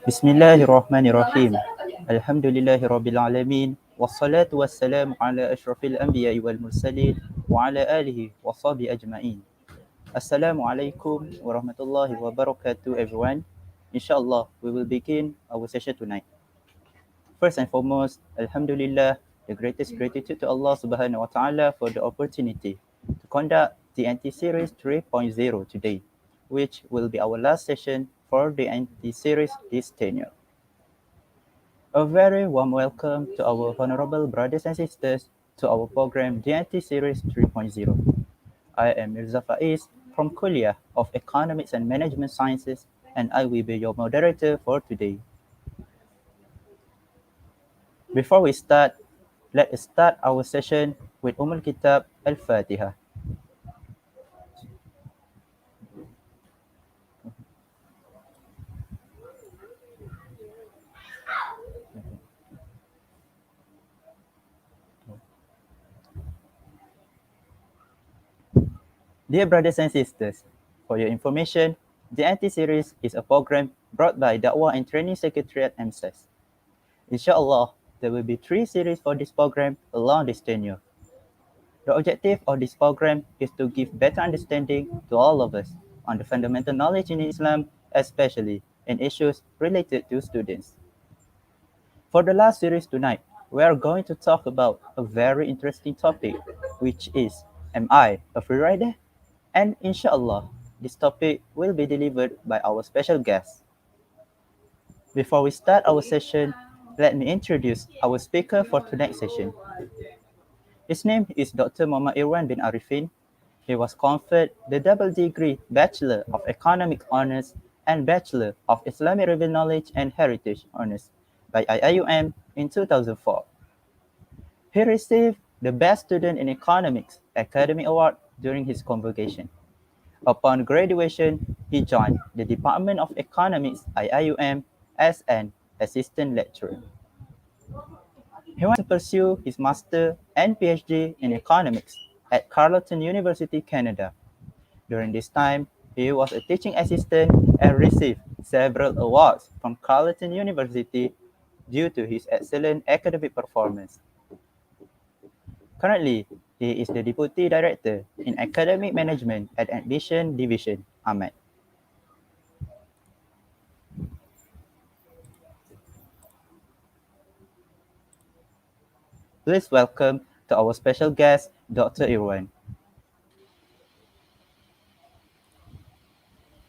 Bismillahirrahmanirrahim. Alhamdulillahirrabbilalamin. Wassalatu wassalamu ala ashrafil anbiya'i wal mursalin wa ala alihi wa sahbihi ajma'in. Assalamualaikum warahmatullahi wabarakatuh everyone. Inshallah, we will begin our session tonight. First and foremost, Alhamdulillah, the greatest gratitude to Allah Subhanahu wa Ta'ala for the opportunity to conduct the anti-series 3.0 today, which will be our last session for the anti-series this tenure. A very warm welcome to our honorable brothers and sisters to our program The Anti-Series 3.0. I am Mirza Faiz from Kuliah of Economics and Management Sciences, and I will be your moderator for today. Before we start, let us start our session with Kitab Al-Fatiha. Dear brothers and sisters, for your information, the Anti-Series is a program brought by Da'wah and Training Secretariat MSES. Inshallah, there will be 3 series for this program along this tenure. The objective of this program is to give better understanding to all of us on the fundamental knowledge in Islam, especially in issues related to students. For the last series tonight, we are going to talk about a very interesting topic, which is, am I a free rider? And inshallah, this topic will be delivered by our special guest. Before we start our session, let me introduce our speaker for tonight's session. His name is Dr. Muhammad Irwan bin Arifin. He was conferred the double degree Bachelor of Economic Honors and Bachelor of Islamic Revealed Knowledge and Heritage Honors by IIUM in 2004. He received the Best Student in Economics Academy Award during his convocation. Upon graduation, he joined the Department of Economics IIUM as an assistant lecturer. He went to pursue his master and PhD in economics at Carleton University, Canada. During this time, he was a teaching assistant and received several awards from Carleton University due to his excellent academic performance. Currently, he is the Deputy Director in Academic Management at Admission Division, AMAD. Please welcome to our special guest, Dr. Irwan.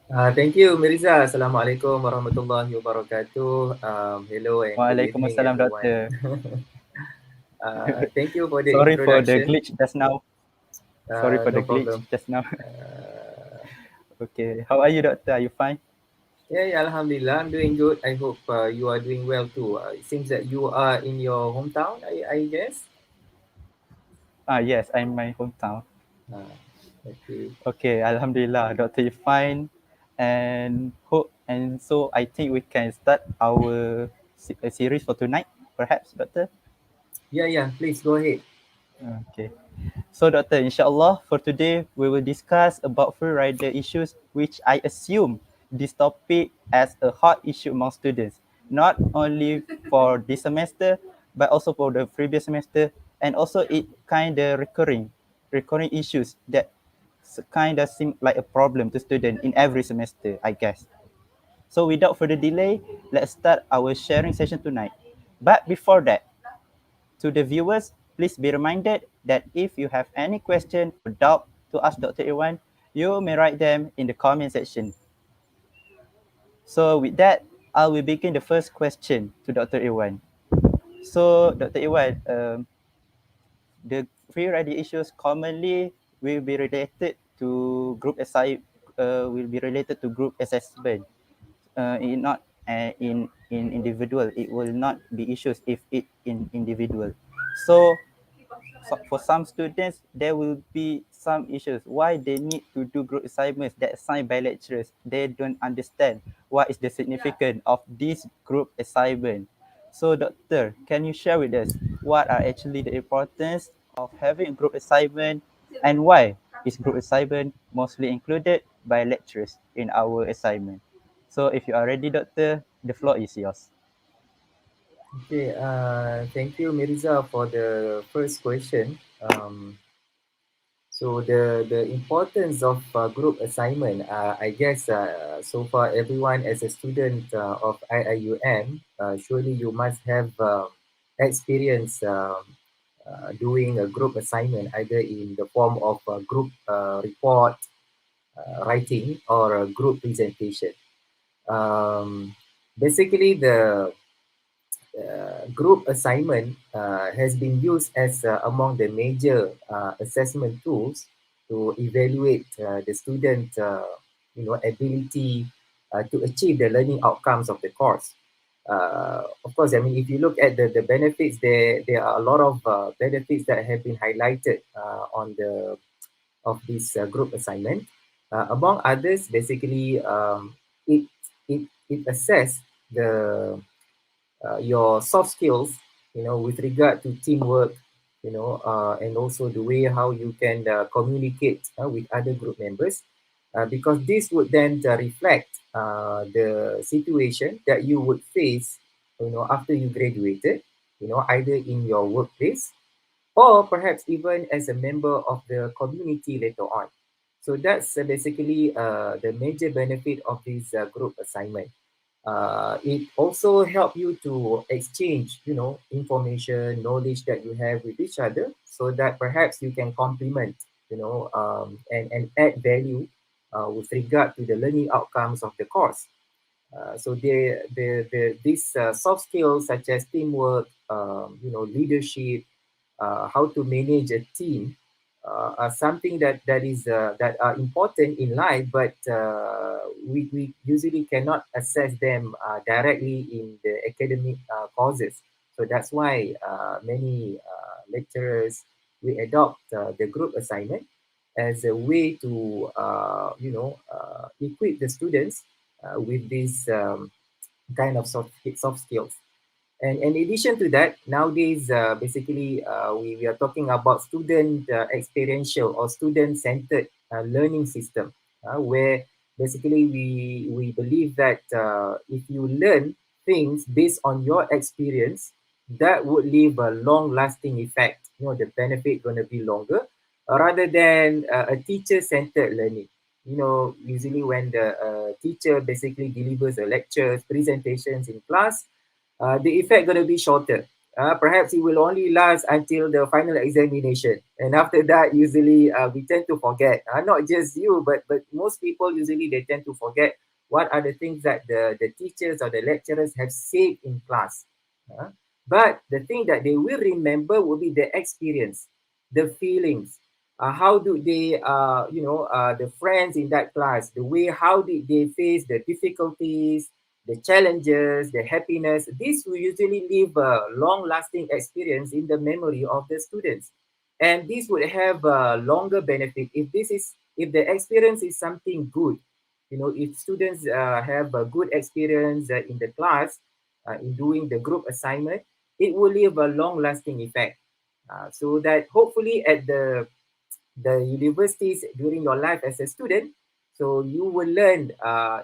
Thank you, Mirza. Assalamualaikum warahmatullahi wabarakatuh. Hello and good evening, Waalaikumsalam, everyone. Doctor. Thank you for the Sorry for the introduction. glitch just now. No problem. Okay, how are you, Doctor? Are you fine? Yeah, Alhamdulillah, I'm doing good. I hope you are doing well too. It seems that you are in your hometown, I guess. Yes, I'm in my hometown. Okay. Okay, Alhamdulillah, Doctor, you fine, and so I think we can start our series for tonight, perhaps, Doctor. Yeah, please go ahead. Okay. So, Doctor, inshallah, for today, we will discuss about free rider issues, which I assume this topic as a hot issue among students, not only for this semester, but also for the previous semester, and also it kind of recurring issues that kind of seem like a problem to students in every semester, I guess. So, without further delay, let's start our sharing session tonight. But before that, to the viewers, please be reminded that if you have any question or doubt to ask Dr. Irwan, you may write them in the comment section. So with that, I will begin the first question to Dr. Irwan. So Dr. Irwan, the free rider issues commonly will be related to group assessment. Not in individual. It will not be issues if it in individual. So for some students, there will be some issues why they need to do group assignments that assigned by lecturers. They don't understand what is the significance of this group assignment. So, Doctor, can you share with us what are actually the importance of having a group assignment and why is group assignment mostly included by lecturers in our assignment. So if you are ready, Doctor, the floor is yours. Okay, thank you, Mirza, for the first question. So the importance of group assignment, I guess so far everyone as a student of IIUM, surely you must have experience doing a group assignment either in the form of a group report writing or a group presentation. Um, Basically, the group assignment has been used as among the major assessment tools to evaluate the student ability to achieve the learning outcomes of the course. Of course, I mean, if you look at the benefits, there are a lot of benefits that have been highlighted on the of this group assignment. Among others, basically, it it assess the your soft skills, with regard to teamwork, and also the way how you can communicate with other group members, because this would then reflect the situation that you would face, after you graduated, either in your workplace or perhaps even as a member of the community later on. So that's basically the major benefit of this group assignment. It also help you to exchange, information, knowledge that you have with each other, so that perhaps you can complement, and add value with regard to the learning outcomes of the course. So these soft skills such as teamwork, leadership, how to manage a team, are something that are important in life, but we usually cannot assess them directly in the academic courses. So that's why many lecturers we adopt the group assignment as a way to equip the students with these kind of soft skills. And in addition to that, nowadays, basically, we are talking about student experiential or student-centered learning system, where basically we believe that if you learn things based on your experience, that would leave a long-lasting effect. The benefit going to be longer, rather than a teacher-centered learning. Usually when the teacher basically delivers a lectures, presentations in class, the effect going to be shorter. Perhaps it will only last until the final examination, and after that, usually we tend to forget. Not just you, but most people usually they tend to forget what are the things that the teachers or the lecturers have said in class. Uh, but the thing that they will remember will be the experience, the feelings. How do they, the friends in that class, the way how did they face the difficulties, the challenges, the happiness. This will usually leave a long-lasting experience in the memory of the students, and this would have a longer benefit if the experience is something good. If students have a good experience in the class in doing the group assignment, it will leave a long-lasting effect. So that hopefully at the universities during your life as a student, so you will learn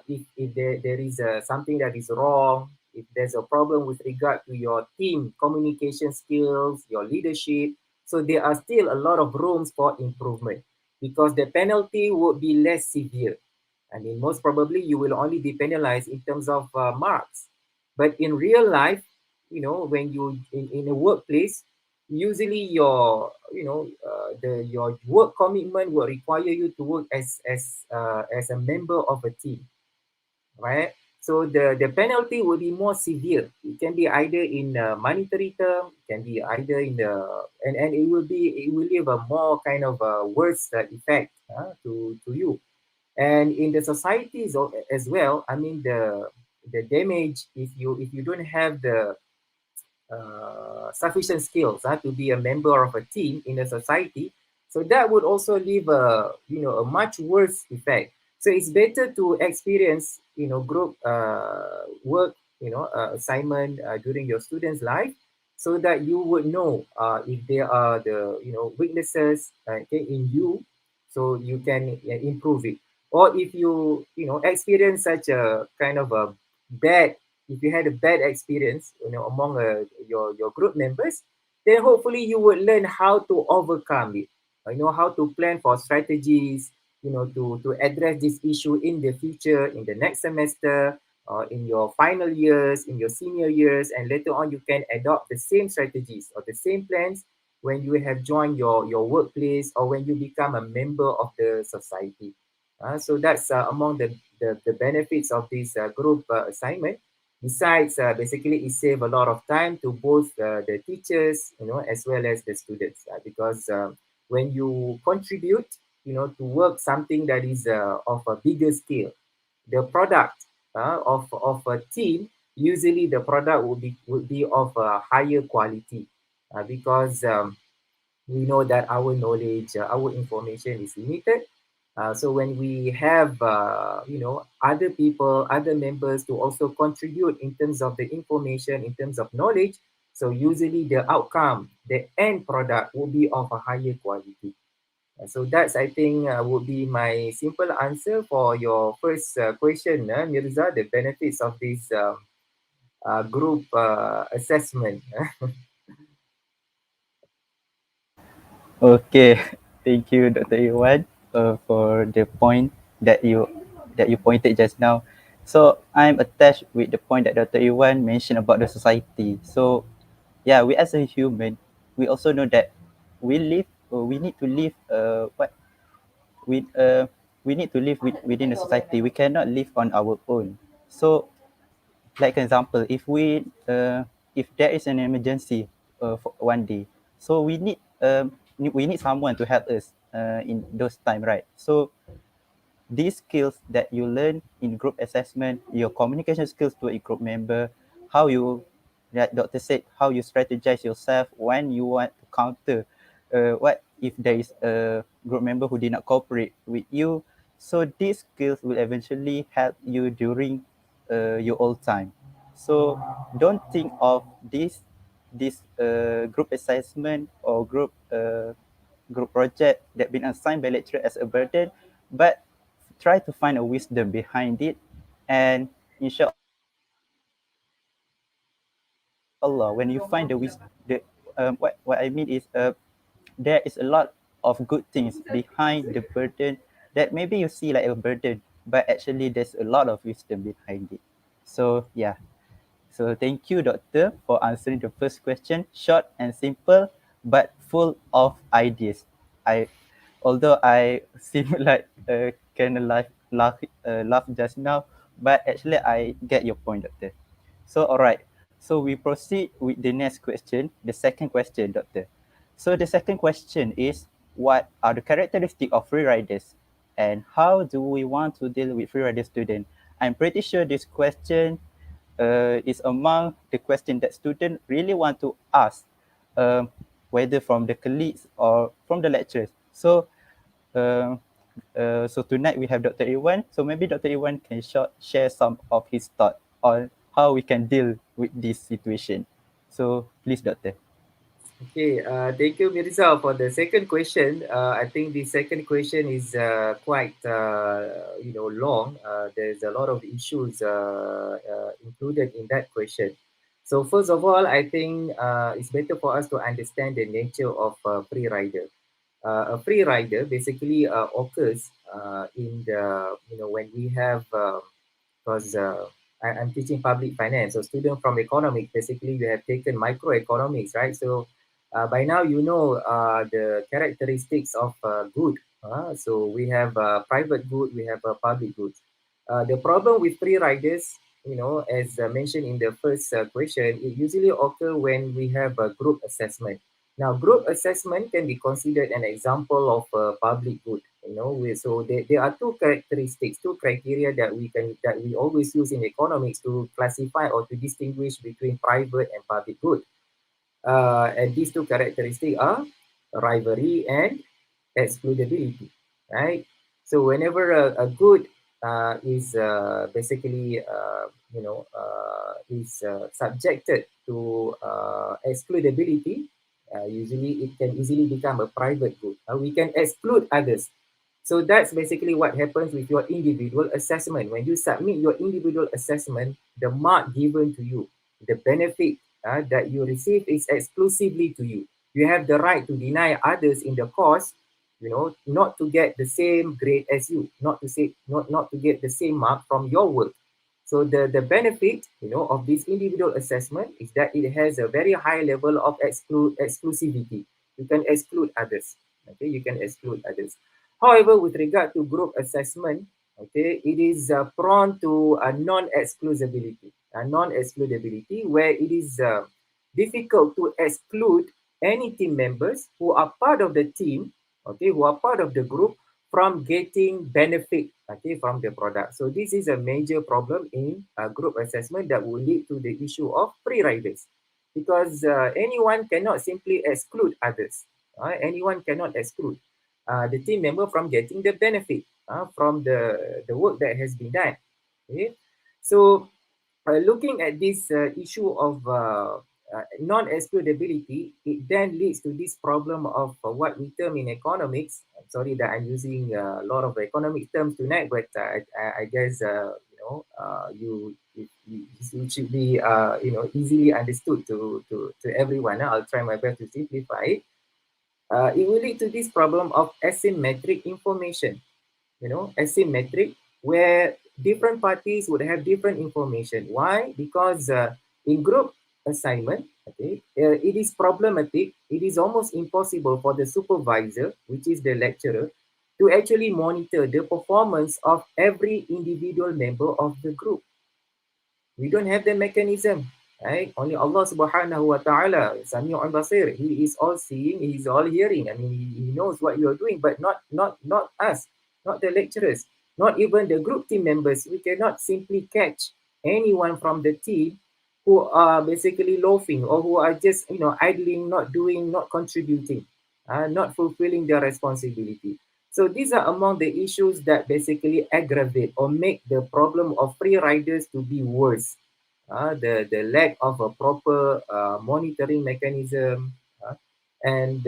if there is something that is wrong, if there's a problem with regard to your team communication skills, your leadership. So there are still a lot of rooms for improvement, because the penalty would be less severe. I mean, most probably you will only be penalized in terms of marks. But in real life, when you in a workplace, usually your work commitment will require you to work as a member of a team, right? So the penalty will be more severe. It can be either in a monetary term, it can be either in the and it will leave a more kind of a worse effect to you. And in the societies as well, I mean, the damage, if you don't have the sufficient skills to be a member of a team in a society, so that would also leave a much worse effect. So it's better to experience group work, assignment during your student's life, so that you would know if there are the weaknesses, okay, in you, so you can improve it. Or if you know experience such a kind of a bad, if you had a bad experience, among your group members, then hopefully you would learn how to overcome it. How to plan for strategies, to address this issue in the future, in the next semester, in your final years, in your senior years, and later on you can adopt the same strategies or the same plans when you have joined your workplace or when you become a member of the society. So that's among the benefits of this group assignment. Besides, basically, it save a lot of time to both the teachers, as well as the students, because when you contribute, to work something that is of a bigger scale, the product of a team, usually the product would be of a higher quality, because we know that our knowledge, our information is limited. So when we have, other people, other members to also contribute in terms of the information, in terms of knowledge, so usually the outcome, the end product will be of a higher quality. So that's, I think, would be my simple answer for your first question, Mirza, the benefits of this group assessment. Okay, thank you, Dr. Iwan, for the point that you pointed just now. So I'm attached with the point that Dr. Iwan mentioned about the society. So yeah, we as a human, we also know that we need to live we uh, we need to live within the society. We cannot live on our own. So like example, if there is an emergency for one day, so we need someone to help us in those time, right? So these skills that you learn in group assessment, your communication skills to a group member, how you, like doctor said, how you strategize yourself when you want to counter what if there is a group member who did not cooperate with you. So these skills will eventually help you during your old time. So don't think of this group assessment or group project that been assigned by lecturer as a burden, but try to find a wisdom behind it. And inshallah, when you find the wisdom, what I mean is there is a lot of good things behind the burden that maybe you see like a burden, but actually there's a lot of wisdom behind it. So yeah, so thank you, Doctor, for answering the first question. Short and simple, but full of ideas. I, although I seem like kind of laugh just now, but actually I get your point, Doctor. So all right, so we proceed with the next question, the second question, Doctor. So the second question is, what are the characteristics of free riders, and how do we want to deal with free rider student? I'm pretty sure this question is among the question that students really want to ask, um, whether from the colleagues or from the lecturers. Uh, so tonight we have Dr. Iwan. So maybe Dr. Iwan can share some of his thought on how we can deal with this situation. So please, Doctor. Okay, thank you, Mirza, for the second question. I think the second question is quite, long. There's a lot of issues included in that question. So first of all, I think it's better for us to understand the nature of free rider. A free rider basically occurs in the, when we have, because I'm teaching public finance, so student from economics, basically you have taken microeconomics, right? So by now you know the characteristics of good. So we have private good, we have public goods. The problem with free riders, as mentioned in the first question, it usually occur when we have a group assessment. Now, group assessment can be considered an example of public good. So there are two characteristics, two criteria that we always use in economics to classify or to distinguish between private and public good. And these two characteristics are rivalry and excludability, right? So whenever a good is basically is subjected to excludability, usually it can easily become a private good. We can exclude others. So that's basically what happens with your individual assessment. When you submit your individual assessment, the mark given to you, the benefit that you receive is exclusively to you. You have the right to deny others in the course, not to get the same grade as you, not to get the same mark from your work. So the benefit, of this individual assessment is that it has a very high level of exclusivity. You can exclude others. Okay, you can exclude others. However, with regard to group assessment, okay, it is prone to non-excludability, where it is difficult to exclude any team members who are part of the team, okay, who are part of the group from getting benefit, okay, from the product. So this is a major problem in group assessment that will lead to the issue of free riders, because anyone cannot simply exclude others. Anyone cannot exclude the team member from getting the benefit from the work that has been done. Okay? So looking at this issue of non-excludability, it then leads to this problem of what we term in economics. I'm sorry that I'm using a lot of economic terms tonight, but I guess you should be easily understood to everyone. I'll try my best to simplify it. It will lead to this problem of asymmetric information, asymmetric, where different parties would have different information. Why? Because in group assignment, okay, it is problematic. It is almost impossible for the supervisor, which is the lecturer, to actually monitor the performance of every individual member of the group. We don't have the mechanism, right? Only Allah subhanahu wa ta'ala, Sami'un Basir, He is all seeing, He is all hearing. I mean, He knows what you are doing, but not us, not the lecturers, not even the group team members. We cannot simply catch anyone from the team who are basically loafing, or who are just, idling, not doing, not contributing, not fulfilling their responsibility. So these are among the issues that basically aggravate or make the problem of free riders to be worse. The lack of a proper monitoring mechanism, and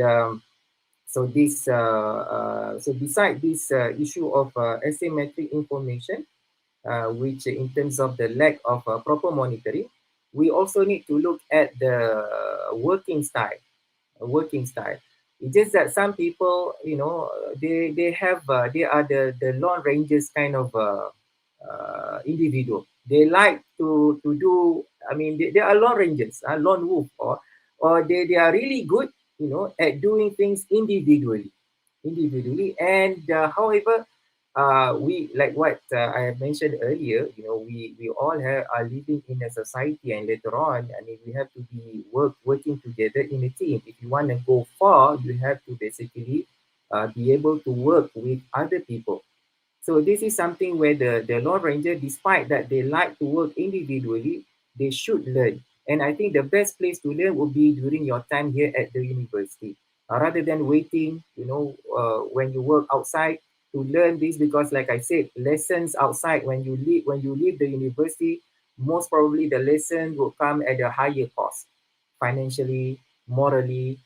so beside this issue of asymmetric information, which in terms of the lack of proper monitoring, we also need to look at the working style. Working style. It's just that some people, they are the lone rangers kind of individual. They like to do. I mean, they are lone rangers, lone wolf, or they are really good, at doing things individually. And however, we, like what I have mentioned earlier, we all are living in a society, and later on, I mean, we have to be working together in a team. If you want to go far, you have to basically be able to work with other people. So this is something where the Lone Ranger, despite that they like to work individually, they should learn. And I think the best place to learn would be during your time here at the university, rather than waiting, when you work outside to learn this. Because, like I said, lessons outside, when you leave the university, most probably the lesson will come at a higher cost, financially, morally,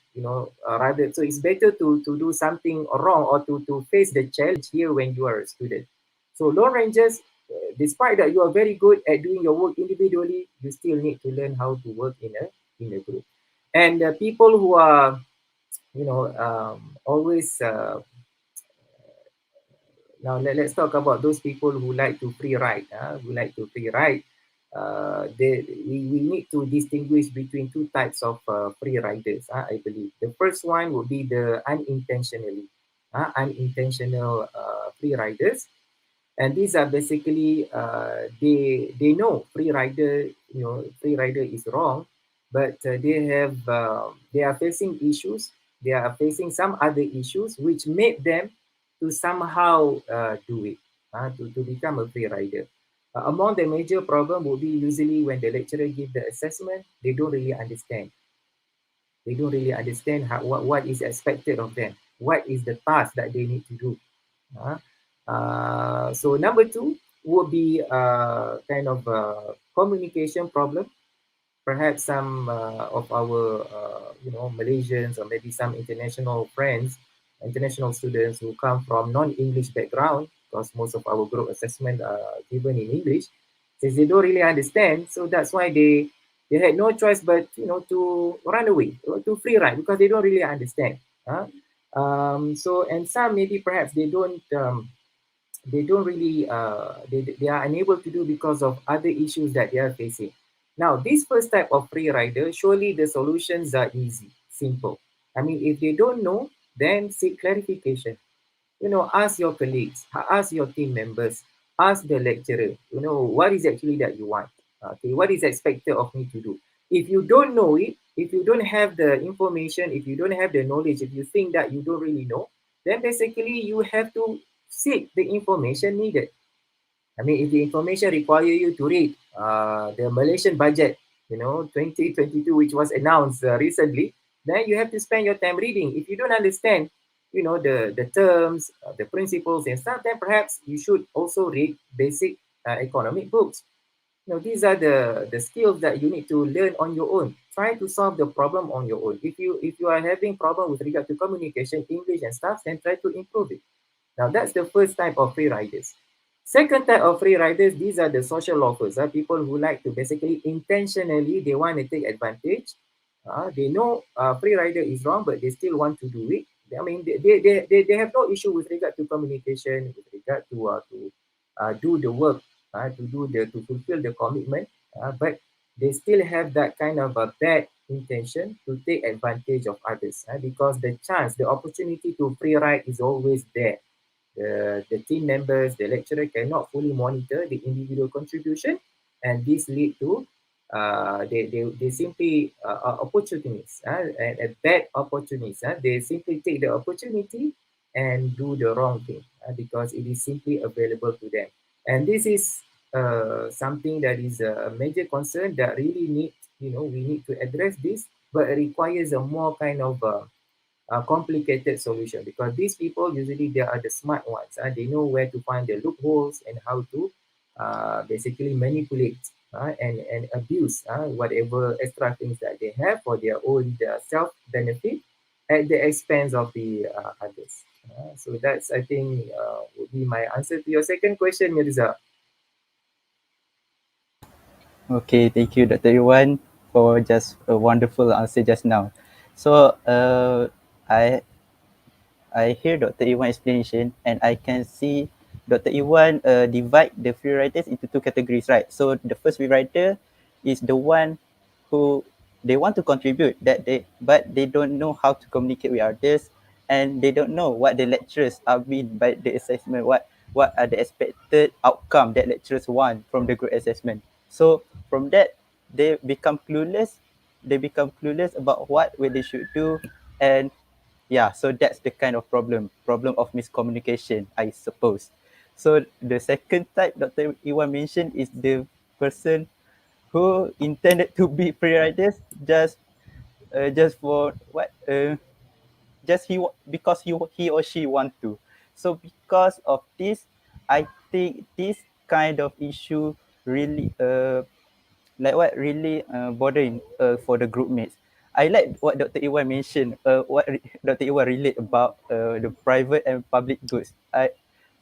rather. So it's better to do something wrong, or to face the challenge here when you are a student. So Lone Rangers, despite that you are very good at doing your work individually, you still need to learn how to work in a group. And people who are, always now let's talk about those people who like to free ride. Who like to free ride. We need to distinguish between two types of free riders, I believe. The first one would be the unintentional free riders. And these are basically they know free rider is wrong, but they are facing issues. They are facing some other issues which made them to somehow do it, to become a free rider. Among the major problem would be usually when the lecturer give the assessment, they don't really understand. They don't really understand what is expected of them. What is the task that they need to do? So number two would be kind of a communication problem. Perhaps some of our Malaysians, or maybe some international friends, international students who come from non-English background, because most of our group assessment are given in English, since they don't really understand, so that's why they had no choice but to run away or to free ride because they don't really understand. Huh? So and some maybe perhaps they don't really they are unable to do because of other issues that they are facing. Now, this first type of free rider, surely the solutions are easy, simple. I mean, if they don't know, then seek clarification. Ask your colleagues, ask your team members, ask the lecturer, what is actually that you want? Okay, what is expected of me to do? If you don't know it, if you don't have the information, if you don't have the knowledge, if you think that you don't really know, then basically you have to seek the information needed. I mean, if the information require you to read the Malaysian budget, 2022, which was announced recently, then you have to spend your time reading. If you don't understand, the terms, the principles and stuff, then perhaps you should also read basic economic books. These are the skills that you need to learn on your own. Try to solve the problem on your own. If you are having problem with regard to communication, English and stuff, then try to improve it. Now, that's the first type of free riders. Second type of free riders, these are the social loafers, people who like to basically intentionally, they want to take advantage. They know free rider is wrong, but they still want to do it. I mean, they have no issue with regard to communication, with regard to do the work, to fulfill the commitment, but they still have that kind of a bad intention to take advantage of others, because the chance, the opportunity to free ride is always there. The team members, the lecturer cannot fully monitor the individual contribution, and this lead to they simply opportunities and bad opportunities. They simply take the opportunity and do the wrong thing because it is simply available to them. And this is something that is a major concern that really need, we need to address this, but it requires a more kind of complicated solution, because these people usually they are the smart ones. They know where to find the loopholes and how to basically manipulate and abuse whatever extra things that they have for their own self benefit at the expense of the others. So that's, I think, would be my answer to your second question, Mirza. Okay, thank you, Dr. Iwan, for just a wonderful answer just now. So, I hear Dr. Iwan explanation, and I can see Dr. Iwan divide the free riders into two categories, right? So the first free rider is the one who they want to contribute but they don't know how to communicate with others, and they don't know what the lecturers are mean by the assessment, what are the expected outcome that lecturers want from the group assessment. So from that, they become clueless. They become clueless about what way they should do, and yeah, so that's the kind of problem of miscommunication, I suppose. So the second type Dr. Iwan mentioned is the person who intended to be free riders just for what just because he or she want to. So because of this, I think this kind of issue really like what really bothering for the group mates. I like what Dr. Iwan mentioned. Dr. Iwan relate about the private and public goods.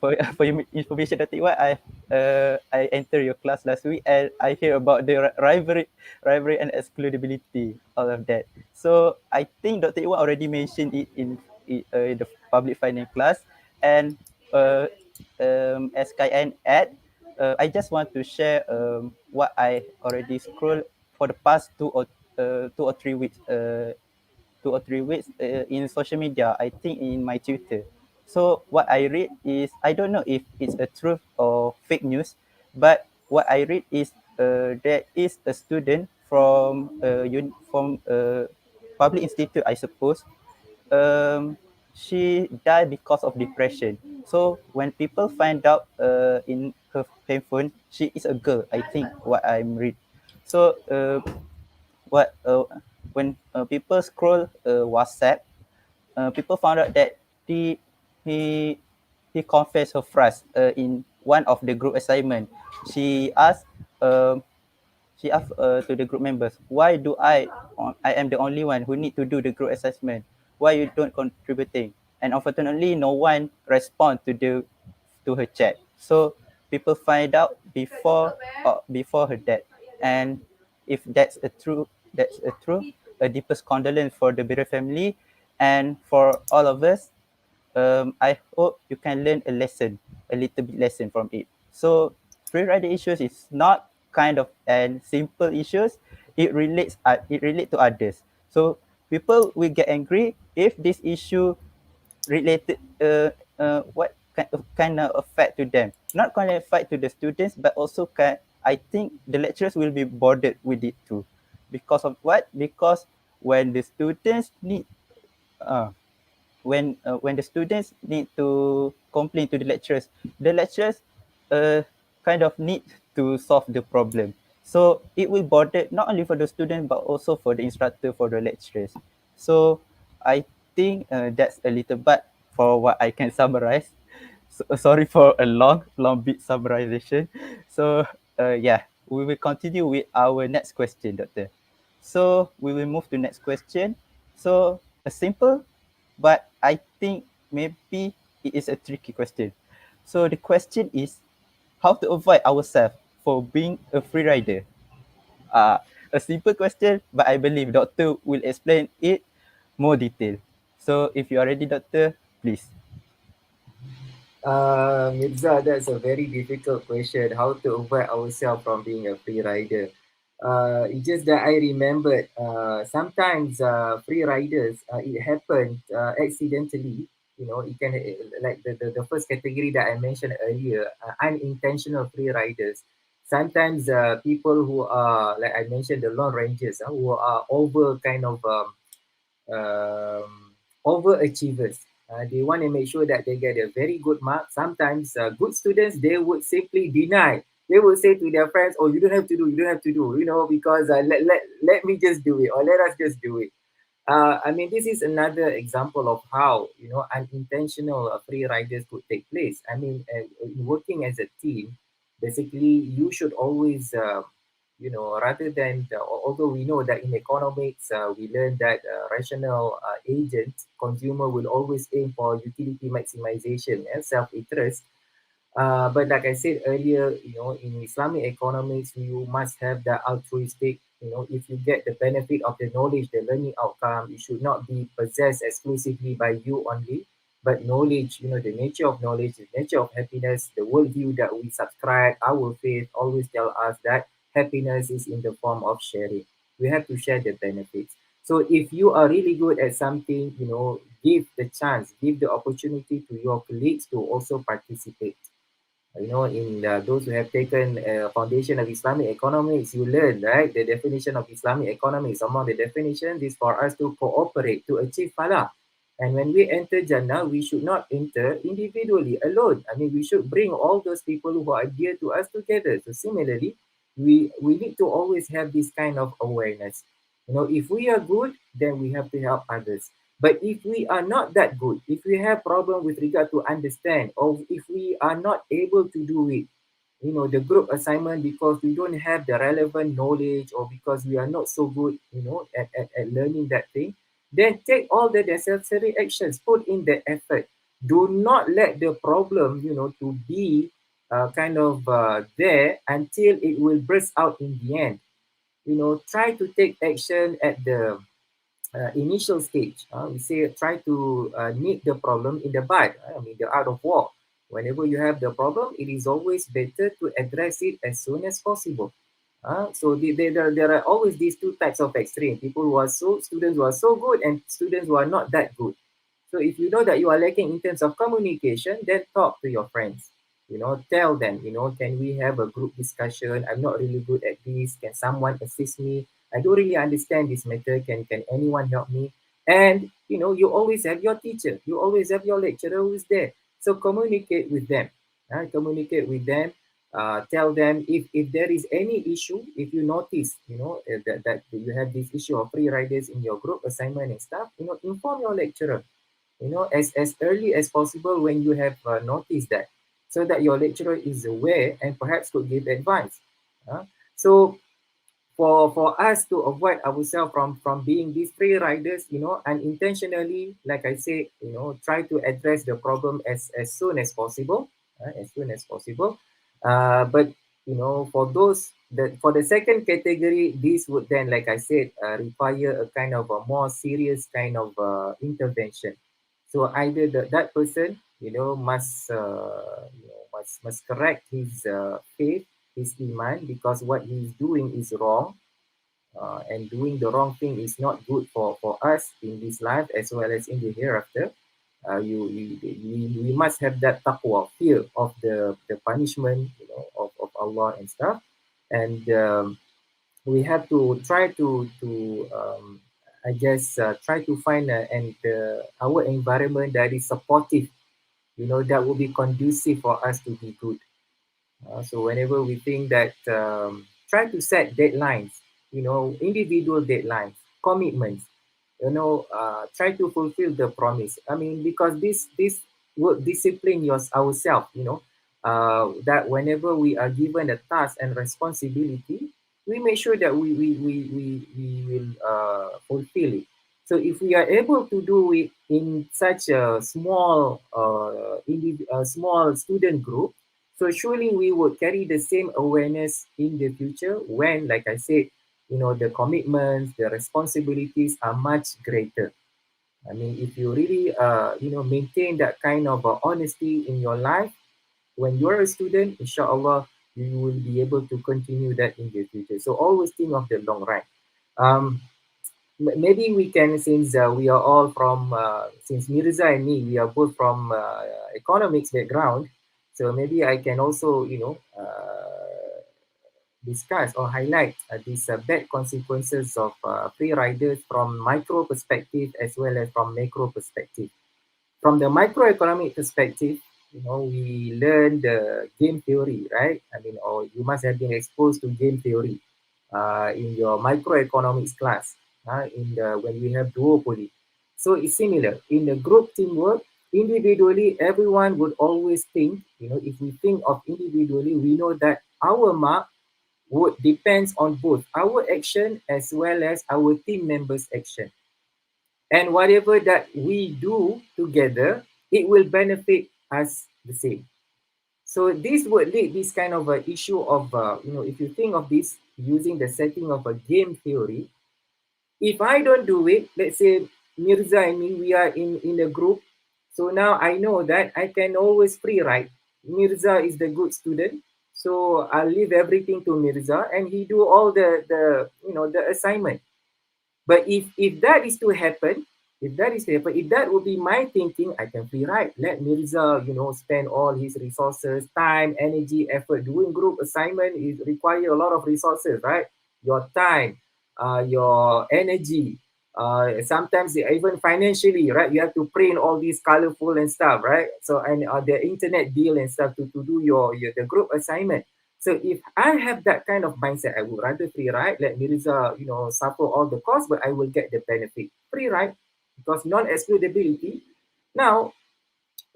For your information, Dr. Iwan, I enter your class last week and I hear about the rivalry and excludability, all of that. So I think Dr. Iwan already mentioned it in the public finance class, and uh, as Kyan add, I just want to share what I already scrolled for the past 2 or 3 weeks. 2 or 3 weeks in social media. I think in my Twitter. So what I read is, I don't know if it's a truth or fake news, but what I read is there is a student from public institute, I suppose. She died because of depression. So when people find out in her handphone, she is a girl, I think what I'm read. So what when people scroll WhatsApp, people found out that he he he confessed her frust in one of the group assignment. She asked um, to the group members, why do I am the only one who need to do the group assessment? Why you don't contributing? and unfortunately no one respond to her chat. So people find out before her death. And if that's a true, a deepest condolence for the Bira family and for all of us. I hope you can learn a little bit lesson from it. So free rider issues is not kind of an simple issues. It relate to others. So people will get angry if this issue related what kind of affect to them, not kind of affect to the students, but also I think the lecturers will be bothered with it too. Because of what? Because when the students need uh, when the students need to complain to the lecturers kind of need to solve the problem. So it will bother not only for the student but also for the instructor, for the lecturers. So I think that's a little bit for what I can summarize. So, sorry for a long bit summarization. So yeah, we will continue with our next question, Doctor. So we will move to next question. So a simple, but I think maybe it is a tricky question. So the question is how to avoid ourselves for being a free rider. Uh, a simple question, but I believe doctor will explain it more detail. So if you are ready, doctor, please. Mirza, that's a very difficult question. How to avoid ourselves from being a free rider? It's just that I remembered sometimes free riders, it happened accidentally. You know, it can like the first category that I mentioned earlier, unintentional free riders. Sometimes people who are, like I mentioned, the lone rangers, who are over kind of overachievers. They want to make sure that they get a very good mark. Sometimes good students, they would simply deny. They would say to their friends, "Oh, you don't have to do, you don't have to do, you know, because let me just do it, or let us just do it." I mean, this is another example of how, you know, unintentional free riders could take place. I mean, in working as a team, basically, you should always, you know, rather than, although we know that in economics, we learn that rational agent, consumer will always aim for utility maximization and self-interest. But like I said earlier, you know, in Islamic economics, you must have the altruistic, you know, if you get the benefit of the knowledge, the learning outcome, it should not be possessed exclusively by you only, but knowledge, you know, the nature of knowledge, the nature of happiness, the worldview that we subscribe, our faith always tell us that happiness is in the form of sharing. We have to share the benefits. So if you are really good at something, you know, give the chance, give the opportunity to your colleagues to also participate. You know, in those who have taken foundation of Islamic economics, you learn, right, the definition of Islamic economics. Among the definitions is for us to cooperate to achieve falah. And when we enter Jannah, we should not enter individually alone. I mean, we should bring all those people who are dear to us together. So similarly, we need to always have this kind of awareness. You know, if we are good, then we have to help others. But if we are not that good, if we have problem with regard to understand, or if we are not able to do it, you know, the group assignment because we don't have the relevant knowledge or because we are not so good, you know, at learning that thing, then take all the necessary actions, put in the effort. Do not let the problem, you know, to be kind of there until it will burst out in the end. You know, try to take action at the initial stage. We say try to nip the problem in the bud. I mean, the art of war. Whenever you have the problem, it is always better to address it as soon as possible. So there are always these two types of extreme: people who are students who are so good, and students who are not that good. So if you know that you are lacking in terms of communication, then talk to your friends. You know, tell them, you know, can we have a group discussion? I'm not really good at this. Can someone assist me? I don't really understand this matter. Can anyone help me? And you know, you always have your teacher. You always have your lecturer who is there. So communicate with them. Communicate with them. Tell them if there is any issue, if you notice, you know, that you have this issue of free riders in your group assignment and stuff, you know, inform your lecturer, you know, as early as possible when you have noticed that, so that your lecturer is aware and perhaps could give advice. So for us to avoid ourselves from being these free riders, unintentionally, like I said, try to address the problem as soon as possible, as soon as possible. But for those that for the second category, this would then, like I said, require a kind of a more serious kind of intervention. So either that person, must correct his faith, his iman, because what he's doing is wrong, and doing the wrong thing is not good for us in this life as well as in the hereafter. We must have that taqwa, fear of the punishment, of Allah and stuff. And we have to try to I guess try to find our environment that is supportive, that will be conducive for us to be good. So whenever we think that, try to set deadlines, individual deadlines, commitments, try to fulfill the promise. I mean, because this will discipline ourselves, that whenever we are given a task and responsibility, we make sure that we will fulfill it. So if we are able to do it in such a small student group, so surely we would carry the same awareness in the future when, like I said, the commitments, the responsibilities are much greater. I mean, if you really, maintain that kind of honesty in your life when you're a student, inshallah, you will be able to continue that in the future. So always think of the long run. Um, Maybe we can, since we are all from, since Mirza and me, we are both from economics background. So maybe I can also, discuss or highlight these bad consequences of free riders from micro perspective as well as from macro perspective. From the microeconomic perspective, we learn the game theory, right? I mean, or you must have been exposed to game theory in your microeconomics class, in the when we have duopoly. So it's similar in the group teamwork. Individually, everyone would always think, if we think of individually, we know that our mark would depends on both our action as well as our team members' action. And whatever that we do together, it will benefit us the same. So this would lead this kind of a issue of, if you think of this using the setting of a game theory, if I don't do it, let's say Mirza and me, we are in a group. So now I know that I can always free ride. Mirza is the good student. So I'll leave everything to Mirza and he do all the assignment. But if that is to happen, if that would be my thinking, I can free ride. Let Mirza, spend all his resources, time, energy, effort. Doing group assignment is require a lot of resources, right? Your time, your energy, sometimes even financially, right? You have to print all these colorful and stuff, right? So and the internet bill and stuff to do your the group assignment. So if I have that kind of mindset, I would rather free ride, let Mirza, suffer all the costs, but I will get the benefit. Free ride, because non-excludability. Now,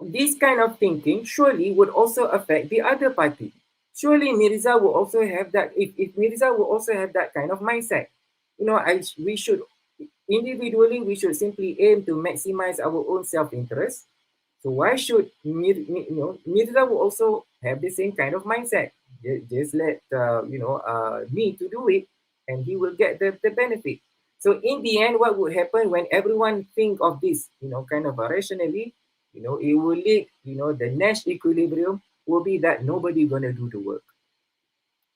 this kind of thinking surely would also affect the other party. Surely Mirza will also have that, if Mirza will also have that kind of mindset. We should, individually, we should simply aim to maximize our own self-interest. So why should Mirza will also have the same kind of mindset? Just let me to do it, and he will get the benefit. So in the end, what would happen when everyone think of this, kind of rationally, it will lead, the Nash equilibrium will be that nobody gonna do the work.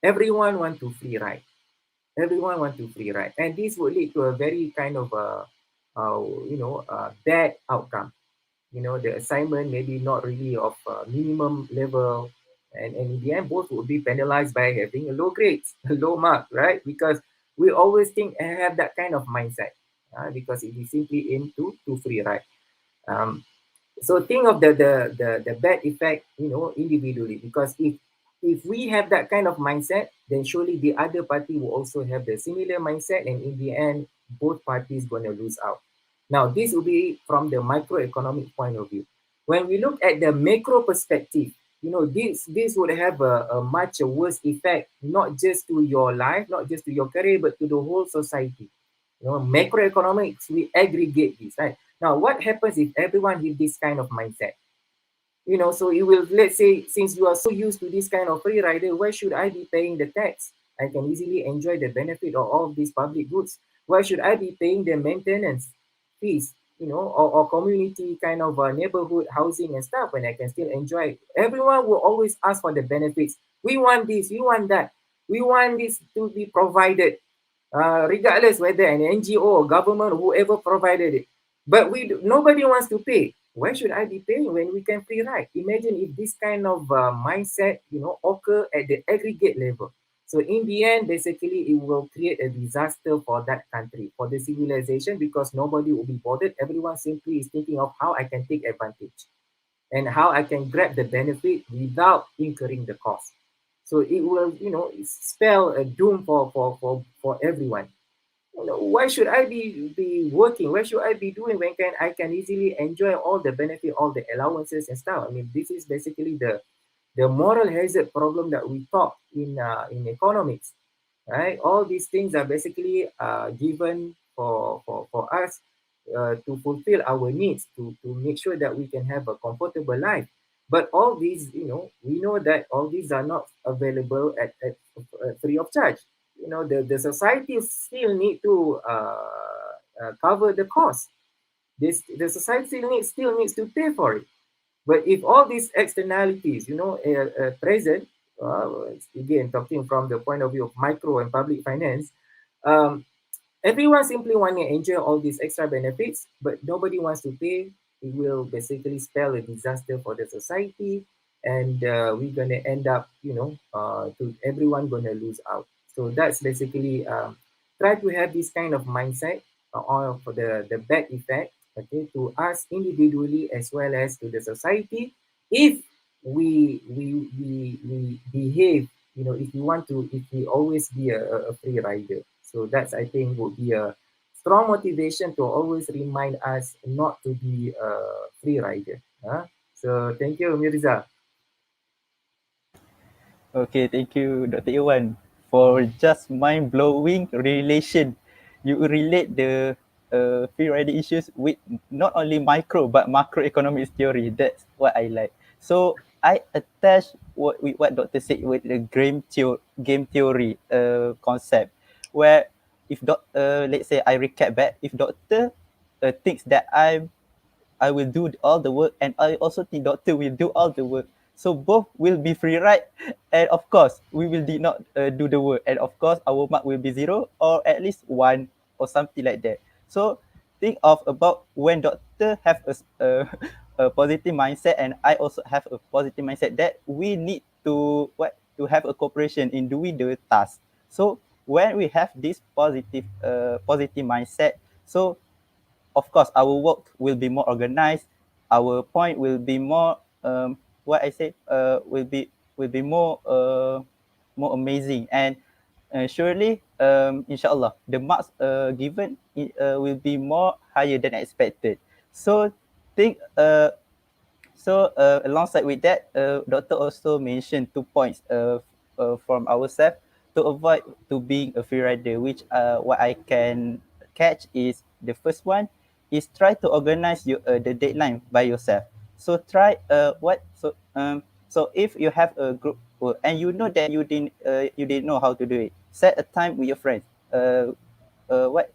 Everyone want to free ride. Everyone want to free ride, and this would lead to a very kind of bad outcome. The assignment maybe not really of minimum level, and in the end both would be penalized by having a low grades, a low mark, right? Because we always think and have that kind of mindset, because it is simply aimed to free ride. So think of the bad effect, individually, because if we have that kind of mindset, then surely the other party will also have the similar mindset, and in the end both parties going to lose out. Now this will be from the microeconomic point of view. When we look at the macro perspective, This would have a much worse effect, not just to your life, not just to your career, but to the whole society. Macroeconomics, we aggregate this, right? Now, what happens if everyone with this kind of mindset? So it will, let's say, since you are so used to this kind of free rider, why should I be paying the tax? I can easily enjoy the benefit of all of these public goods. Why should I be paying the maintenance fees, or community kind of neighborhood housing and stuff, when I can still enjoy it? Everyone will always ask for the benefits. We want this, we want that, we want this to be provided, regardless whether an NGO or government, whoever provided it. But nobody wants to pay. Why should I be paying when we can free ride? Imagine if this kind of mindset, occur at the aggregate level. So in the end, basically, it will create a disaster for that country, for the civilization, because nobody will be bothered. Everyone simply is thinking of how I can take advantage and how I can grab the benefit without incurring the cost. So it will, spell a doom for everyone. Why should I be working? Why should I be doing when I can easily enjoy all the benefit, all the allowances and stuff? I mean, this is basically the moral hazard problem that we talk in economics, right? All these things are basically given for us to fulfill our needs, to make sure that we can have a comfortable life. But all these, we know that all these are not available at free of charge. The society still need to cover the cost. The society still needs to pay for it. But if all these externalities, are present, again, talking from the point of view of micro and public finance, um, everyone simply want to enjoy all these extra benefits, but nobody wants to pay. It will basically spell a disaster for the society, and we're gonna end up, to everyone gonna lose out. So that's basically, try to have this kind of mindset on for the back effect, okay, to us individually as well as to the society. If we behave, if we want to, if we always be a free rider. So that's, I think, would be a strong motivation to always remind us not to be a free rider. So thank you, Mirza. Okay, thank you, Dr. Iwan, for just mind-blowing relation. You relate the free riding issues with not only micro but macroeconomics theory. That's what I like. So I attach what with what Doctor said with the game theory concept, where if let's say I recap back, if Doctor thinks that I will do all the work, and I also think doctor will do all the work. So both will be free ride, and of course we will did not do the work, and of course our mark will be zero or at least one or something like that. So think of about when doctor have a positive mindset, and I also have a positive mindset that we need to have a cooperation in doing the task. So when we have this positive mindset, so of course our work will be more organized, our point will be more what I say will be more amazing, and surely inshallah the marks given will be more higher than expected. So think alongside with that, doctor also mentioned 2 points from ourselves to avoid to being a free rider, which what I can catch is the first one is try to organize the deadline by yourself. So try so if you have a group work and you know that you didn't know how to do it, set a time with your friends. What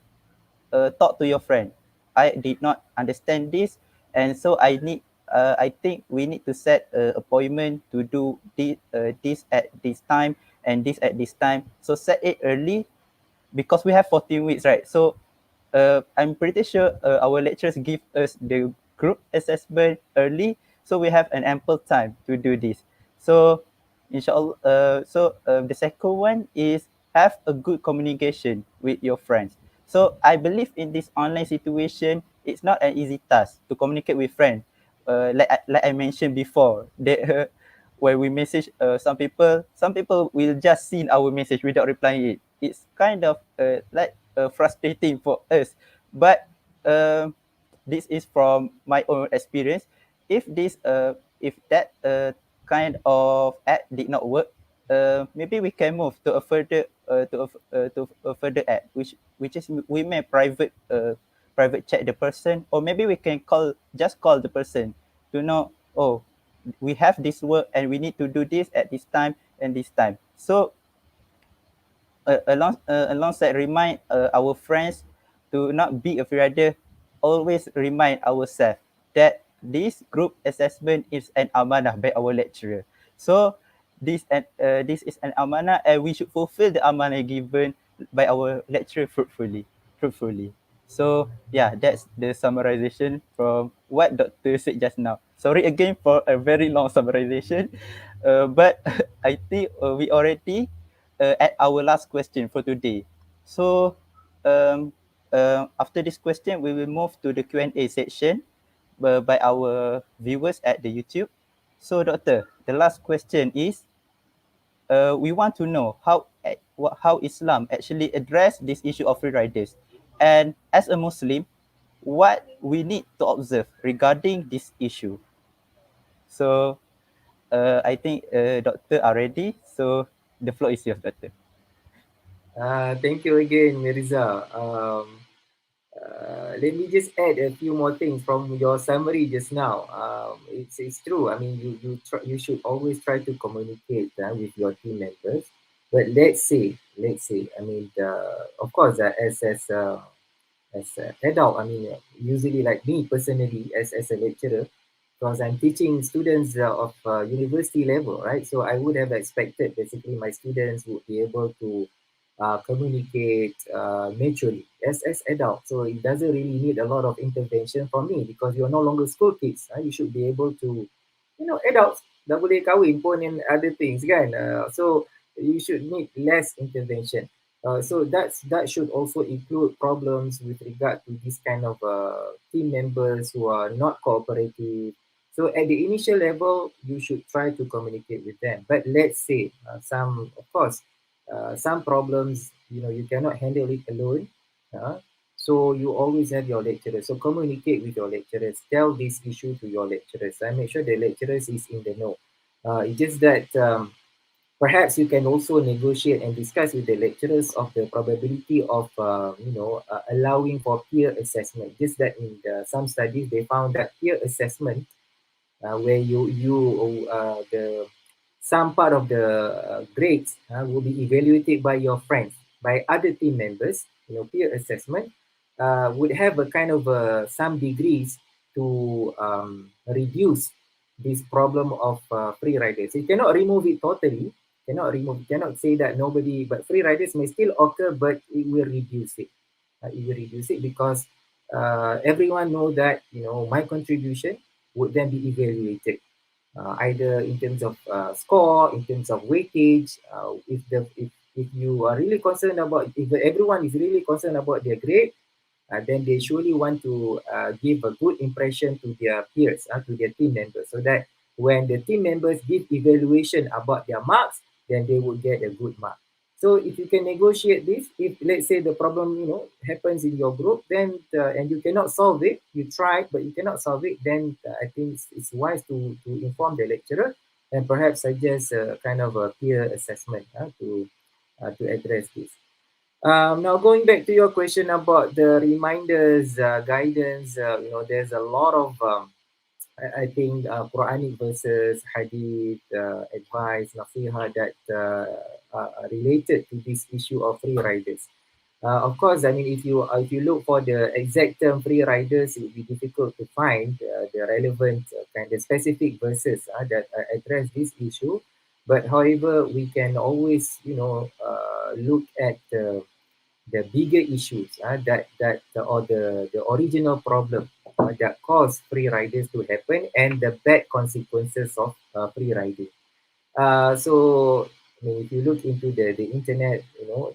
talk to your friend. I did not understand this, and so I think we need to set an appointment to do this at this time and this at this time. So set it early because we have 14 weeks, right? So I'm pretty sure our lecturers give us the group assessment early, so we have an ample time to do this. So, inshallah, the second one is have a good communication with your friends. So I believe in this online situation, it's not an easy task to communicate with friends. Like I mentioned before, that when we message some people will just see our message without replying it. It's kind of like frustrating for us, but um this is from my own experience. If this if that kind of ad did not work, maybe we can move to a further to a further ad, which is we may private chat the person, or maybe we can call the person to know, oh, we have this work and we need to do this at this time and this time. So alongside remind our friends to not be a freerider, always remind ourselves that this group assessment is an amanah by our lecturer. So this is an amanah, and we should fulfill the amanah given by our lecturer fruitfully. So yeah, that's the summarization from what Dr. said just now. Sorry again for a very long summarization, but I think we already at our last question for today. So um, after this question, we will move to the Q&A section by our viewers at the YouTube. So Doctor, the last question is, we want to know how Islam actually address this issue of free riders, and as a Muslim, what we need to observe regarding this issue. So I think Doctor are ready. So the floor is yours, Doctor. Thank you again, Mirza. Let me just add a few more things from your summary just now. It's true. I mean, you should always try to communicate with your team members. But let's say, I mean, of course, as an adult, I mean, usually like me personally, as a lecturer, because I'm teaching students of university level, right? So I would have expected basically my students would be able to communicate maturely as adults. So it doesn't really need a lot of intervention from me because you're no longer school kids. You should be able to, adults dah boleh kahwin pun and other things kan. So you should need less intervention. So that should also include problems with regard to this kind of team members who are not cooperative. So at the initial level, you should try to communicate with them. But let's say of course, some problems, you cannot handle it alone. Uh, so you always have your lecturers. So communicate with your lecturers. Tell this issue to your lecturers. And make sure the lecturers is in the know. It's just that perhaps you can also negotiate and discuss with the lecturers of the probability of, allowing for peer assessment. Just that in some studies, they found that peer assessment, where the some part of the grades will be evaluated by your friends, by other team members, peer assessment, would have a kind of some degrees to reduce this problem of free riders. You cannot remove it totally, cannot say that nobody, but free riders may still occur, but it will reduce it. It will reduce it because everyone know that, my contribution would then be evaluated, either in terms of score, in terms of weightage. If you are really concerned about, if everyone is really concerned about their grade, then they surely want to give a good impression to their peers, to their team members, so that when the team members give evaluation about their marks, then they will get a good mark. So if you can negotiate this, if let's say the problem happens in your group, then and you cannot solve it, you tried but you cannot solve it, then I think it's wise to inform the lecturer and perhaps suggest a kind of a peer assessment to address this. Now going back to your question about the reminders, guidance, there's a lot of I think Quranic verses, hadith, advice, nasiha that are related to this issue of free riders. Of course, I mean, if you look for the exact term free riders, it would be difficult to find the relevant kind of specific verses that address this issue. But however, we can always, look at the bigger issues or the original problem that caused free riders to happen and the bad consequences of free riding. So I mean, if you look into the internet,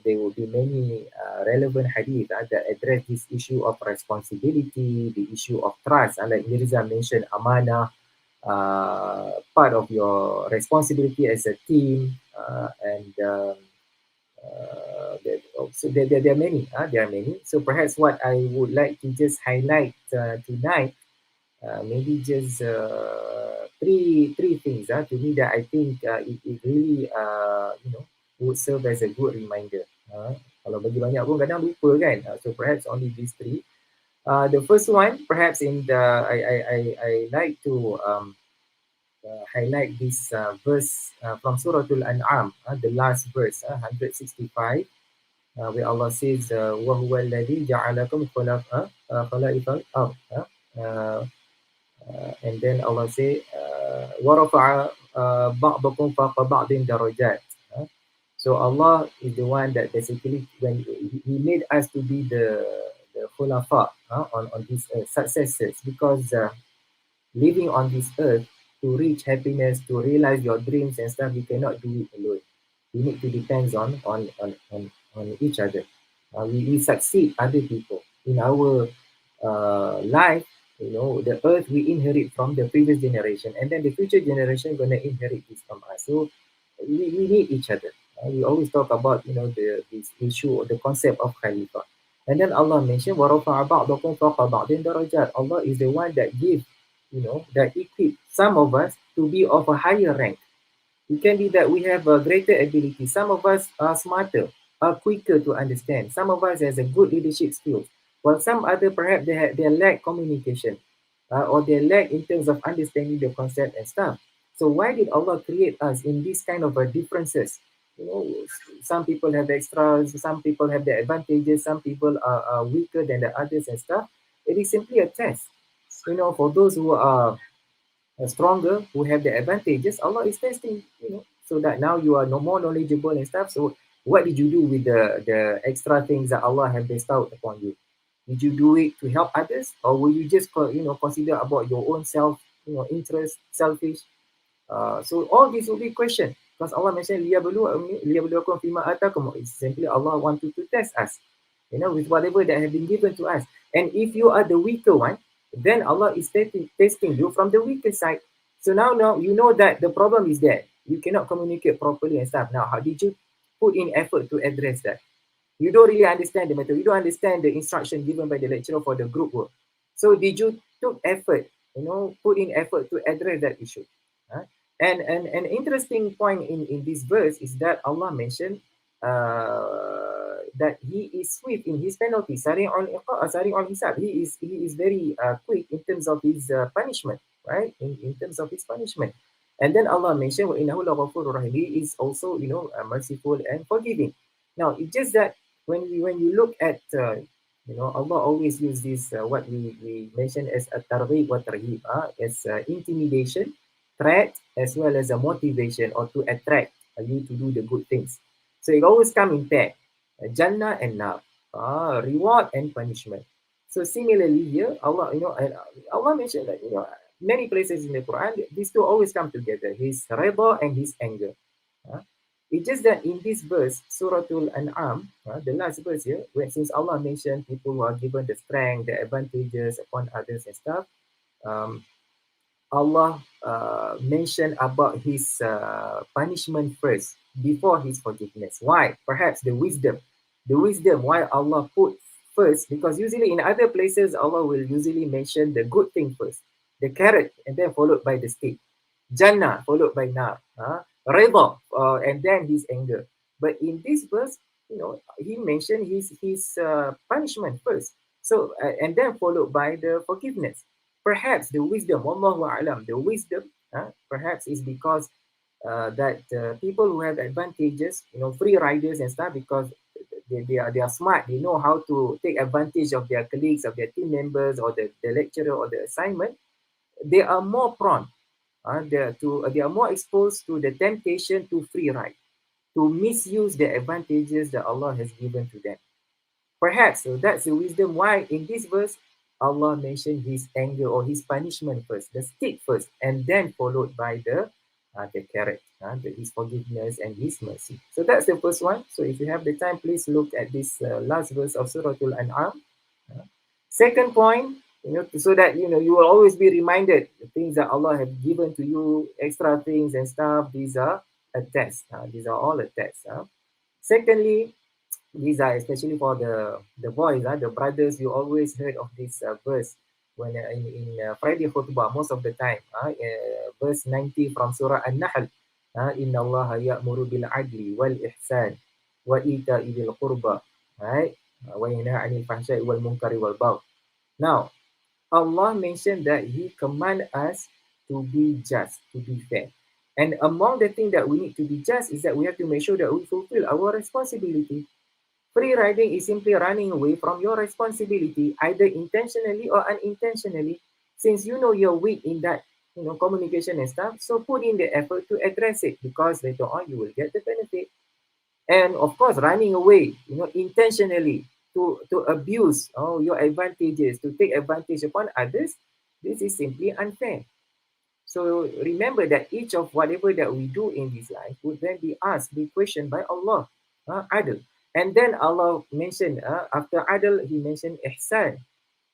there will be many relevant hadith that address this issue of responsibility, the issue of trust. Like Mirza mentioned, amana, part of your responsibility as a team, and so there are many. There are many. So perhaps what I would like to just highlight tonight Maybe just three things to me that I think it really would serve as a good reminder. Kalau bagi banyak pun kadang lupa kan. So perhaps only these three. The first one, perhaps in the I like to highlight this verse from Surah Al-An'am, the last verse, 165, where Allah says, وَهُوَ الَّذِي جَعَلَكُمْ خَلَائِفَ الْأَرْضِ. And then Allah say, وَرَفَعَ بَعْضَكُمْ فَوْقَ بَعْضٍ دَرَجَاتٍ. So Allah is the one that basically, when He made us to be the khulafa on these successors, because living on this earth to reach happiness, to realize your dreams and stuff, you cannot do it alone. You need to depend on each other. We succeed other people in our life. You know, the earth we inherit from the previous generation, and then the future generation gonna inherit this from us. So we need each other. We always talk about this issue or the concept of Khalifah. And then Allah mentioned, وَرَفَعَ بَعْضَكُمْ فَوْقَ بَعْضٍ دَرَجَاتٍ. Allah is the one that gives, that equip some of us to be of a higher rank. It can be that we have a greater ability. Some of us are smarter, are quicker to understand. Some of us has a good leadership skills, while some other perhaps they lack communication, or they lack in terms of understanding the concept and stuff. So why did Allah create us in these kind of differences? Some people have extras, some people have the advantages, some people are weaker than the others and stuff. It is simply a test. For those who are stronger, who have the advantages, Allah is testing, so that now you are no more knowledgeable and stuff. So what did you do with the extra things that Allah have bestowed upon you? Did you do it to help others, or will you just consider about your own self, interest, selfish? So all these will be questioned, because Allah mentioned liyabluwakum fima atakum. It's simply Allah wanted to test us, with whatever that have been given to us. And if you are the weaker one, then Allah is testing you from the weaker side. So now you know that the problem is there. You cannot communicate properly and stuff. Now, how did you put in effort to address that? You don't really understand the method. You don't understand the instruction given by the lecturer for the group work. So did you took effort, put in effort to address that issue? Huh? And an interesting point in this verse is that Allah mentioned that He is swift in His penalty. Sari on hisab. He is very quick in terms of His punishment, right? In terms of His punishment. And then Allah mentioned, وَإِنَّهُ لَغَفُورٌ رَحِيمٌ. He is also, merciful and forgiving. Now, it's just that when you look at, Allah always use this, what we mentioned as a targhib wa tarhib, as intimidation, threat, as well as a motivation, or to attract you to do the good things. So it always come in pair, Jannah and Nar, reward and punishment. So similarly here, Allah, Allah mentioned that, many places in the Quran, these two always come together, His rida and His anger. It's just that in this verse, Surah Al-An'am, the last verse here, since Allah mentioned people who are given the strength, the advantages upon others and stuff, Allah mentioned about His punishment first before His forgiveness. Why? Perhaps the wisdom. The wisdom why Allah put first, because usually in other places, Allah will usually mention the good thing first, the carrot, and then followed by the stick. Jannah, followed by Nar. Rida, and then His anger. But in this verse, He mentioned His punishment first. So, and then followed by the forgiveness. Perhaps the wisdom, Wallahu a'lam, the wisdom, perhaps is because that people who have advantages, free riders and stuff, because they are smart, they know how to take advantage of their colleagues, of their team members, or the lecturer or the assignment, they are more prone, they are more exposed to the temptation to free ride, to misuse the advantages that Allah has given to them. Perhaps, so that's the wisdom why in this verse, Allah mentioned His anger or His punishment first, the stick first, and then followed by the carrot, His forgiveness and His mercy. So that's the first one. So if you have the time, please look at this last verse of Surah Al-An'am. Second point, so that you will always be reminded the things that Allah have given to you, extra things and stuff. These are a test. These are all a test. Secondly, these are especially for the boys, the brothers. You always heard of this verse. when in Friday khutbah most of the time. Verse 90 from Surah An-Nahl. Inna Allah ya'muru bil adli wal ihsan wa ita'i bil qurba. Right? Wa yanha 'anil fahsya'i wal munkari wal bagh. Now, Allah mentioned that He command us to be just, to be fair. And among the things that we need to be just is that we have to make sure that we fulfill our responsibility. Free riding is simply running away from your responsibility, either intentionally or unintentionally. Since you know you're weak in that, communication and stuff, so put in the effort to address it because later on you will get the benefit. And of course, running away, intentionally to abuse your advantages, to take advantage upon others, this is simply unfair. So remember that each of whatever that we do in this life would then be asked, be questioned by Allah, adl. And then Allah mentioned, after adl, He mentioned ihsan.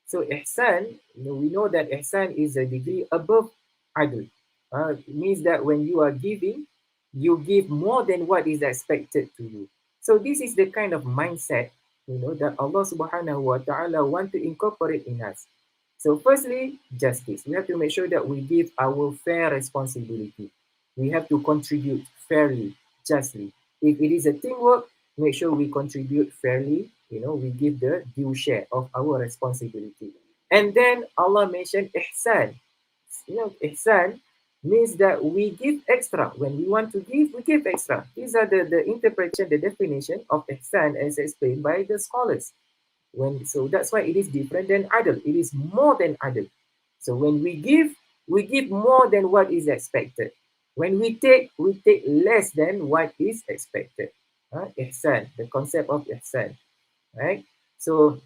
So ihsan, we know that ihsan is a degree above adl. It means that when you are giving, you give more than what is expected to you. So this is the kind of mindset, that Allah Subhanahu wa Taala want to incorporate in us. So firstly, justice. We have to make sure that we give our fair responsibility. We have to contribute fairly, justly. If it is a teamwork, make sure we contribute fairly. We give the due share of our responsibility. And then Allah mentioned ihsan. Ihsan means that we give extra. When we want to give, we give extra. These are the interpretation, the definition of ihsan as explained by the scholars. So that's why it is different than adl. It is more than adl. So when we give more than what is expected. When we take less than what is expected. Ihsan, the concept of ihsan, right? So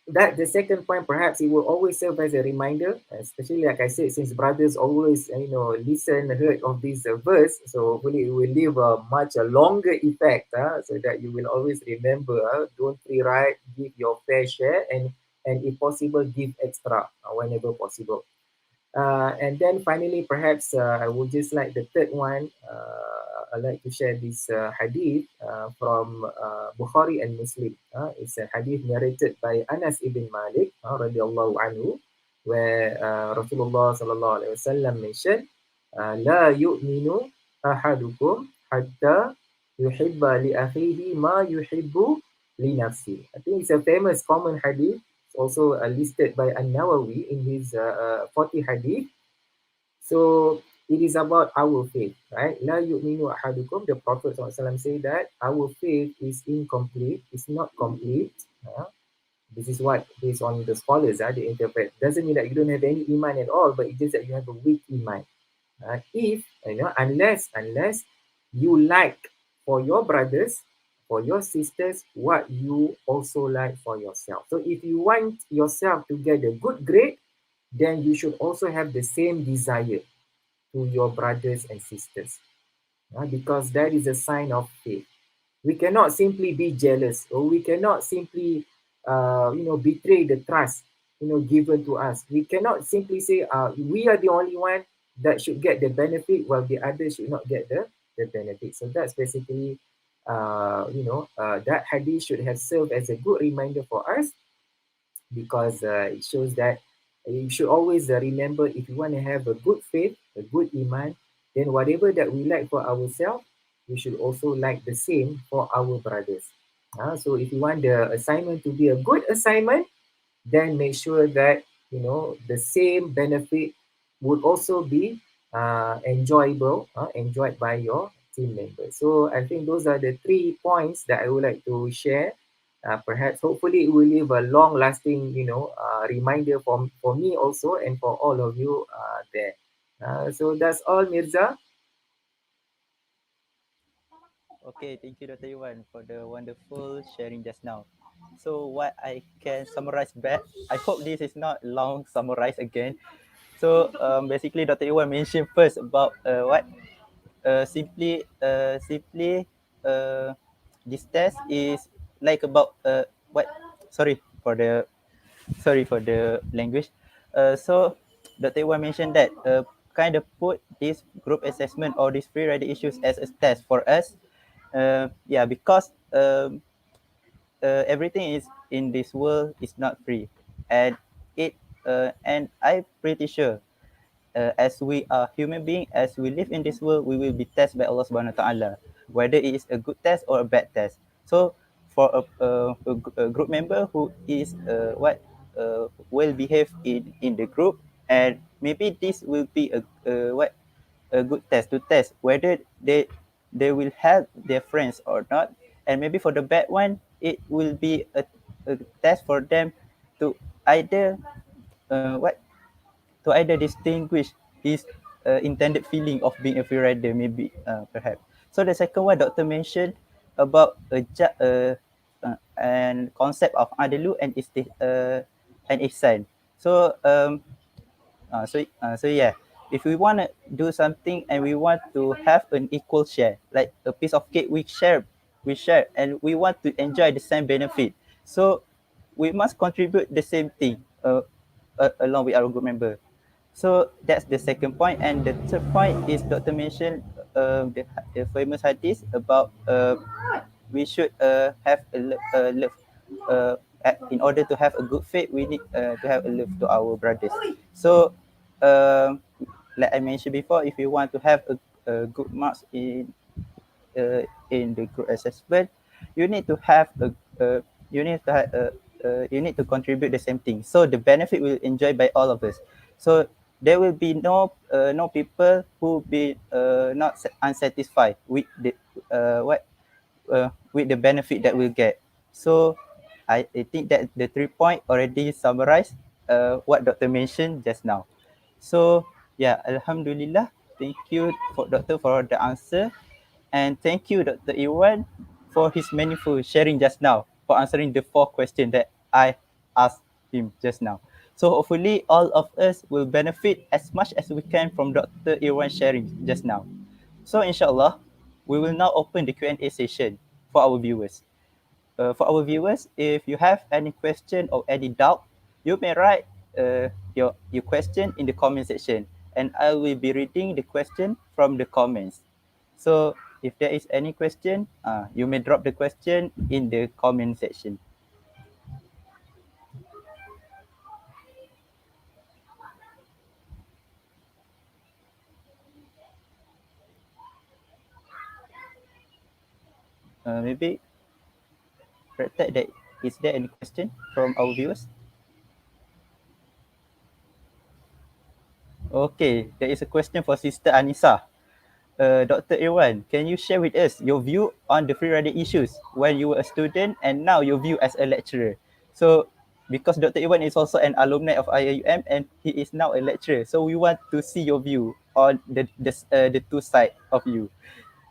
that the second point, perhaps it will always serve as a reminder, especially like I said, since brothers always listen, heard of this verse, so hopefully it will leave a much longer effect, so that you will always remember, don't free ride, give your fair share, and if possible give extra whenever possible. And then finally, perhaps I would just like the third one. I'd like to share this hadith from Bukhari and Muslim. It's a hadith narrated by Anas ibn Malik radiallahu anhu, where Rasulullah sallallahu alaihi wasallam mentioned, "La yu'minu ahadukum hatta yuhibba li akhihi ma yuhibbu li nafsi." I think it's a famous common hadith, also listed by An-Nawawi in his 40 hadith. So it is about our faith, right? La yu'minu ahadukum. The Prophet ﷺ say that our faith is incomplete, it's not complete. This is what, based on the scholars, they interpret. Doesn't mean that you don't have any iman at all, but it just that you have a weak iman. If unless you like for your brothers, for your sisters, what you also like for yourself. So if you want yourself to get a good grade, then you should also have the same desire to your brothers and sisters, because that is a sign of faith. We cannot simply be jealous, or we cannot simply betray the trust given to us. We cannot simply say we are the only one that should get the benefit while the others should not get the benefit. So that's basically that hadith should have served as a good reminder for us, because it shows that you should always remember, if you want to have a good faith, a good iman, then whatever that we like for ourselves, we should also like the same for our brothers. So if you want the assignment to be a good assignment, then make sure that the same benefit would also be enjoyed by your team members. So I think those are the 3 points that I would like to share. Perhaps hopefully it will leave a long lasting reminder for me also, and for all of you there. So that's all, Mirza. Okay, thank you, Dr. Iwan, for the wonderful sharing just now. So, what I can summarize back, I hope this is not long summarize again. So, basically, Dr. Iwan mentioned first about what simply this test is like about what? Sorry for the language. So, Dr. Iwan mentioned that kind of put this group assessment or these free rider issues as a test for us. Yeah, because everything is in this world is not free, and it and I'm pretty sure as we are human beings, as we live in this world, we will be tested by Allah Subhanahu Wa Taala, whether it is a good test or a bad test. So, for a group member who is well behaved in the group, and maybe this will be a good test to test whether they will help their friends or not, and maybe for the bad one, it will be a test for them to either uh, what to either distinguish his intended feeling of being a free rider, maybe perhaps. So the second one, Doctor mentioned about and concept of adalu and ihsan. So yeah, if we want to do something and we want to have an equal share, like a piece of cake we share, and we want to enjoy the same benefit. So we must contribute the same thing along with our group member. So that's the second point. And the third point is Doctor mentioned the famous hadith about we should have love. In order to have a good faith, we need to have a love to our brothers. So, um, like I mentioned before, if you want to have a good marks in the group assessment, you need to have you need to have you need to contribute the same thing. So the benefit will enjoy by all of us. So there will be no people who be not unsatisfied with the benefit that we'll get. So I think that the 3 point already summarize what Doctor mentioned just now. So yeah, Alhamdulillah. Thank you for Doctor for the answer. And thank you, Dr. Iwan, for his meaningful sharing just now, for answering the 4 questions that I asked him just now. So hopefully all of us will benefit as much as we can from Dr. Iwan sharing just now. So inshallah, we will now open the Q&A session for our viewers. If you have any question or any doubt, you may write your question in the comment section, and I will be reading the question from the comments. So if there is any question, you may drop the question in the comment section. Maybe, Rectek, is there any question from our viewers? Okay, there is a question for Sister Anissa. Dr. Irwan, can you share with us your view on the free rider issues when you were a student and now your view as a lecturer? So, because Dr. Irwan is also an alumni of IIUM and he is now a lecturer, so we want to see your view on the two sides of you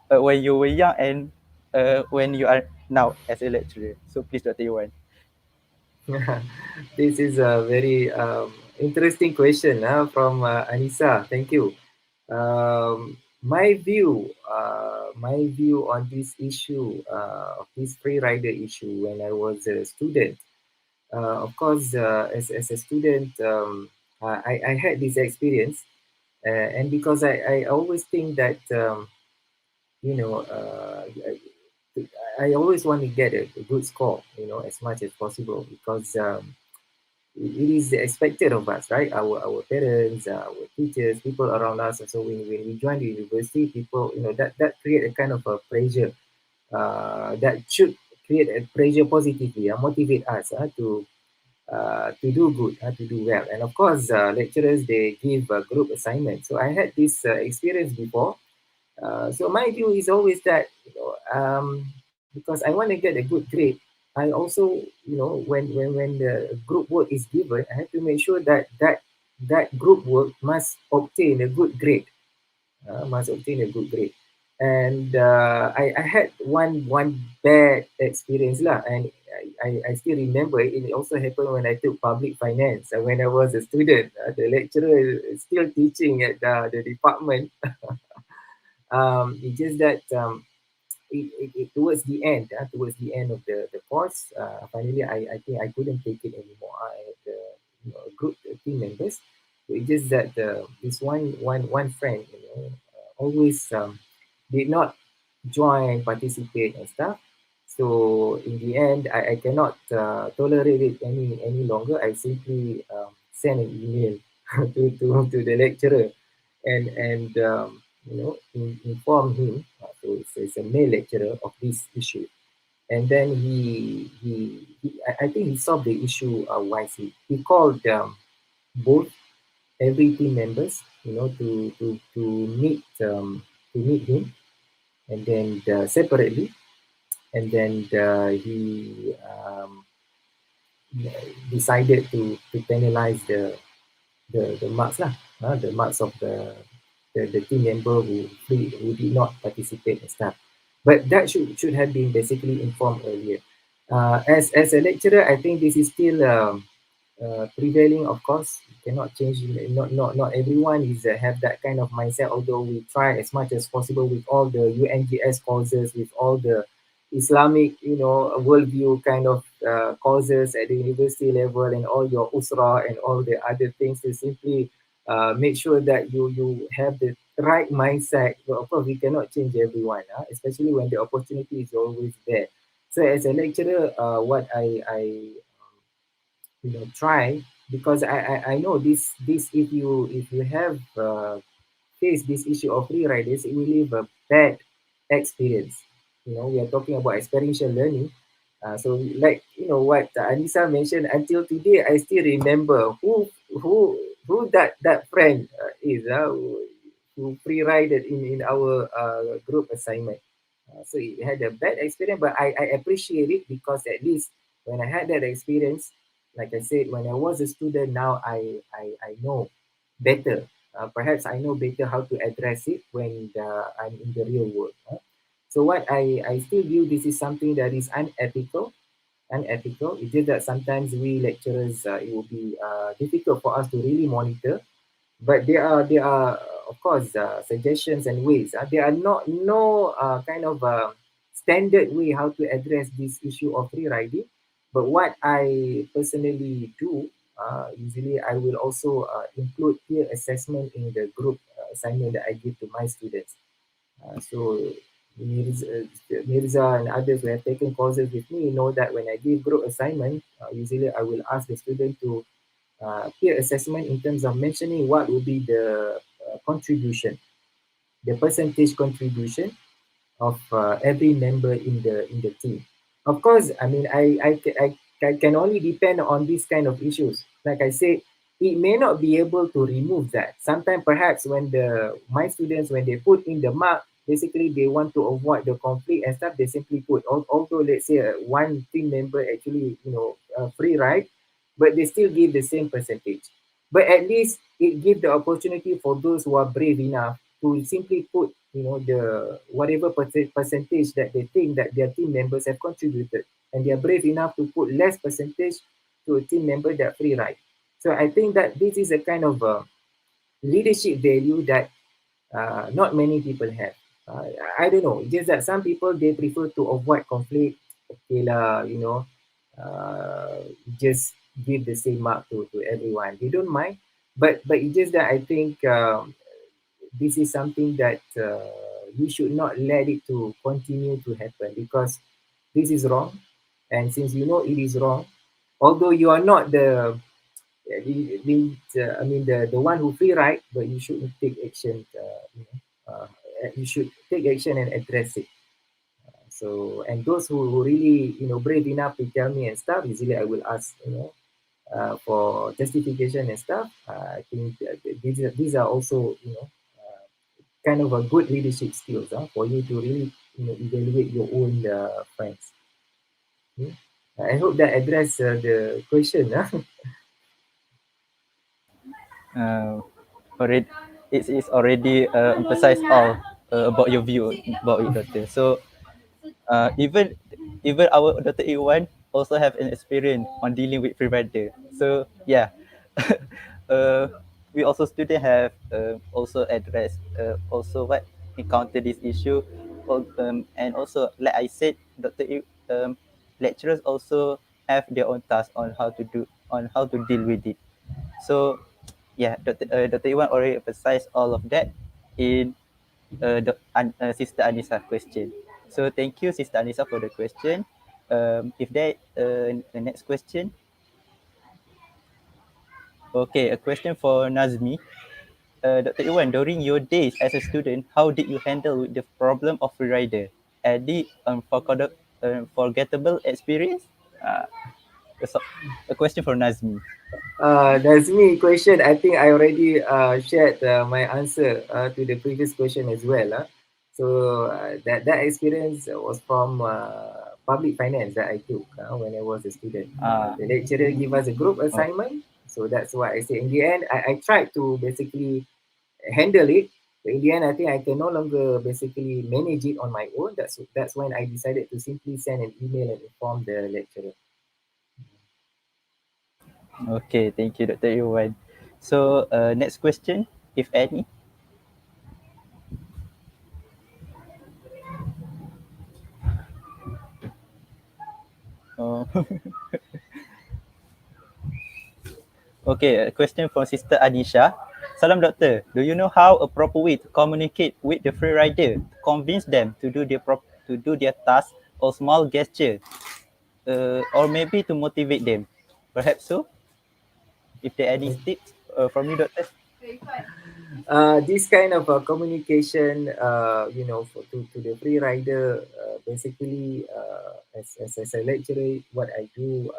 when you were young and when you are now as a lecturer. So, please, Dr. Irwan. This is a very interesting question from Anissa. Thank you. My view on this issue, of this free rider issue, when I was a student. Of course, as a student, I had this experience, and because I always think that you know, I always want to get a good score, as much as possible, because it is expected of us, right? Our parents, our teachers, people around us. So when we join the university, people, that create a kind of a pressure, that should create a pressure positively, motivate us to do good, to do well. And of course, lecturers, they give a group assignment. So I had this experience before. So my view is always that, because I want to get a good grade, I also, when the group work is given, I have to make sure that group work must obtain a good grade, And I had one bad experience lah, and I still remember it also happened when I took public finance. When I was a student, the lecturer is still teaching at the department. It's just that towards the end of the course, finally I think I couldn't take it anymore. I had a group team members. So it's just that this one friend, always did not join, participate and stuff. So in the end, I cannot tolerate it any longer. I simply send an email to the lecturer and inform him. So it's a male lecturer of this issue, and then I think he solved the issue wisely. He called both every team members, to meet him, and then separately, and then he decided to penalize the marks lah, the marks of the team member who did not participate and stuff. But that should have been basically informed earlier. As a lecturer, I think this is still prevailing. Of course, you cannot change. Not everyone is have that kind of mindset. Although we try as much as possible with all the UNGS courses, with all the Islamic, worldview kind of courses at the university level, and all your usra and all the other things to simply make sure that you have the right mindset. But of course, we cannot change everyone, especially when the opportunity is always there. So as a lecturer, what I try, because I know this if you have faced this issue of free riders, it will leave a bad experience. We are talking about experiential learning. So like what Anissa mentioned, until today I still remember who that friend is, who free rided in our group assignment. So it had a bad experience, but I appreciate it, because at least when I had that experience, like I said, when I was a student, now I know better. Perhaps I know better how to address it when I'm in the real world. So what I still view this is something that is unethical. It's just that sometimes we lecturers, it will be difficult for us to really monitor, but there are of course suggestions and ways. There are not no kind of standard way how to address this issue of free riding. But what I personally do, usually I will also include peer assessment in the group assignment that I give to my students. So Mirza and others who have taken courses with me know that when I give group assignment, usually I will ask the student to peer assessment in terms of mentioning what will be the contribution, the percentage contribution of every member in the team. Of course, I mean, I can only depend on these kind of issues. Like I said, it may not be able to remove that. Sometimes, perhaps, when my students, when they put in the mark, basically they want to avoid the conflict and stuff. They simply put, although let's say one team member actually, free ride, but they still give the same percentage. But at least it gives the opportunity for those who are brave enough to simply put, the whatever percentage that they think that their team members have contributed, and they are brave enough to put less percentage to a team member that free ride. So I think that this is a kind of leadership value that not many people have. I don't know, just that some people they prefer to avoid conflict. Okay lah, just give the same mark to everyone. They don't mind, but it's just that I think this is something that we should not let it to continue to happen, because this is wrong. And since you know it is wrong, although you are not the one who free ride, but you should take action. You should take action and address it. So, and those who really brave enough to tell me and stuff, usually I will ask for justification and stuff. I think these are also kind of a good leadership skills for you to really evaluate your own friends. I hope that address the question. uh, already it is already emphasized all about your view about it, Doctor. So even our Dr. Iwan also have an experience on dealing with free rider. So yeah, uh, we also student have also addressed also what encounter this issue, and also like I said, lecturers also have their own task on how to do on how to deal with it. So yeah, Dr. Iwan already emphasized all of that in Sister Anissa question. So thank you, Sister Anissa, for the question. If there the next question. Okay, a question for Nazmi. Dr. Iwan, during your days as a student, how did you handle the problem of free rider? Any unforgettable experience? So- a question for Nazmi. That's me question. I think I already shared my answer to the previous question as well. So that experience was from public finance that I took when I was a student. The lecturer give us a group Oh, assignment. So that's why I say in the end, I tried to basically handle it. But in the end, I think I can no longer basically manage it on my own. That's when I decided to simply send an email and inform the lecturer. okay, thank you, Dr. Iwan. So, next question, if any. Oh, okay, a question from Sister Adisha. Salam, Doctor. Do you know how a proper way to communicate with the free rider to convince them to do their task or small gesture, or maybe to motivate them? Perhaps so. If there are any tips from you, Doctor. This kind of communication, to the free rider, basically, as a lecturer, what I do,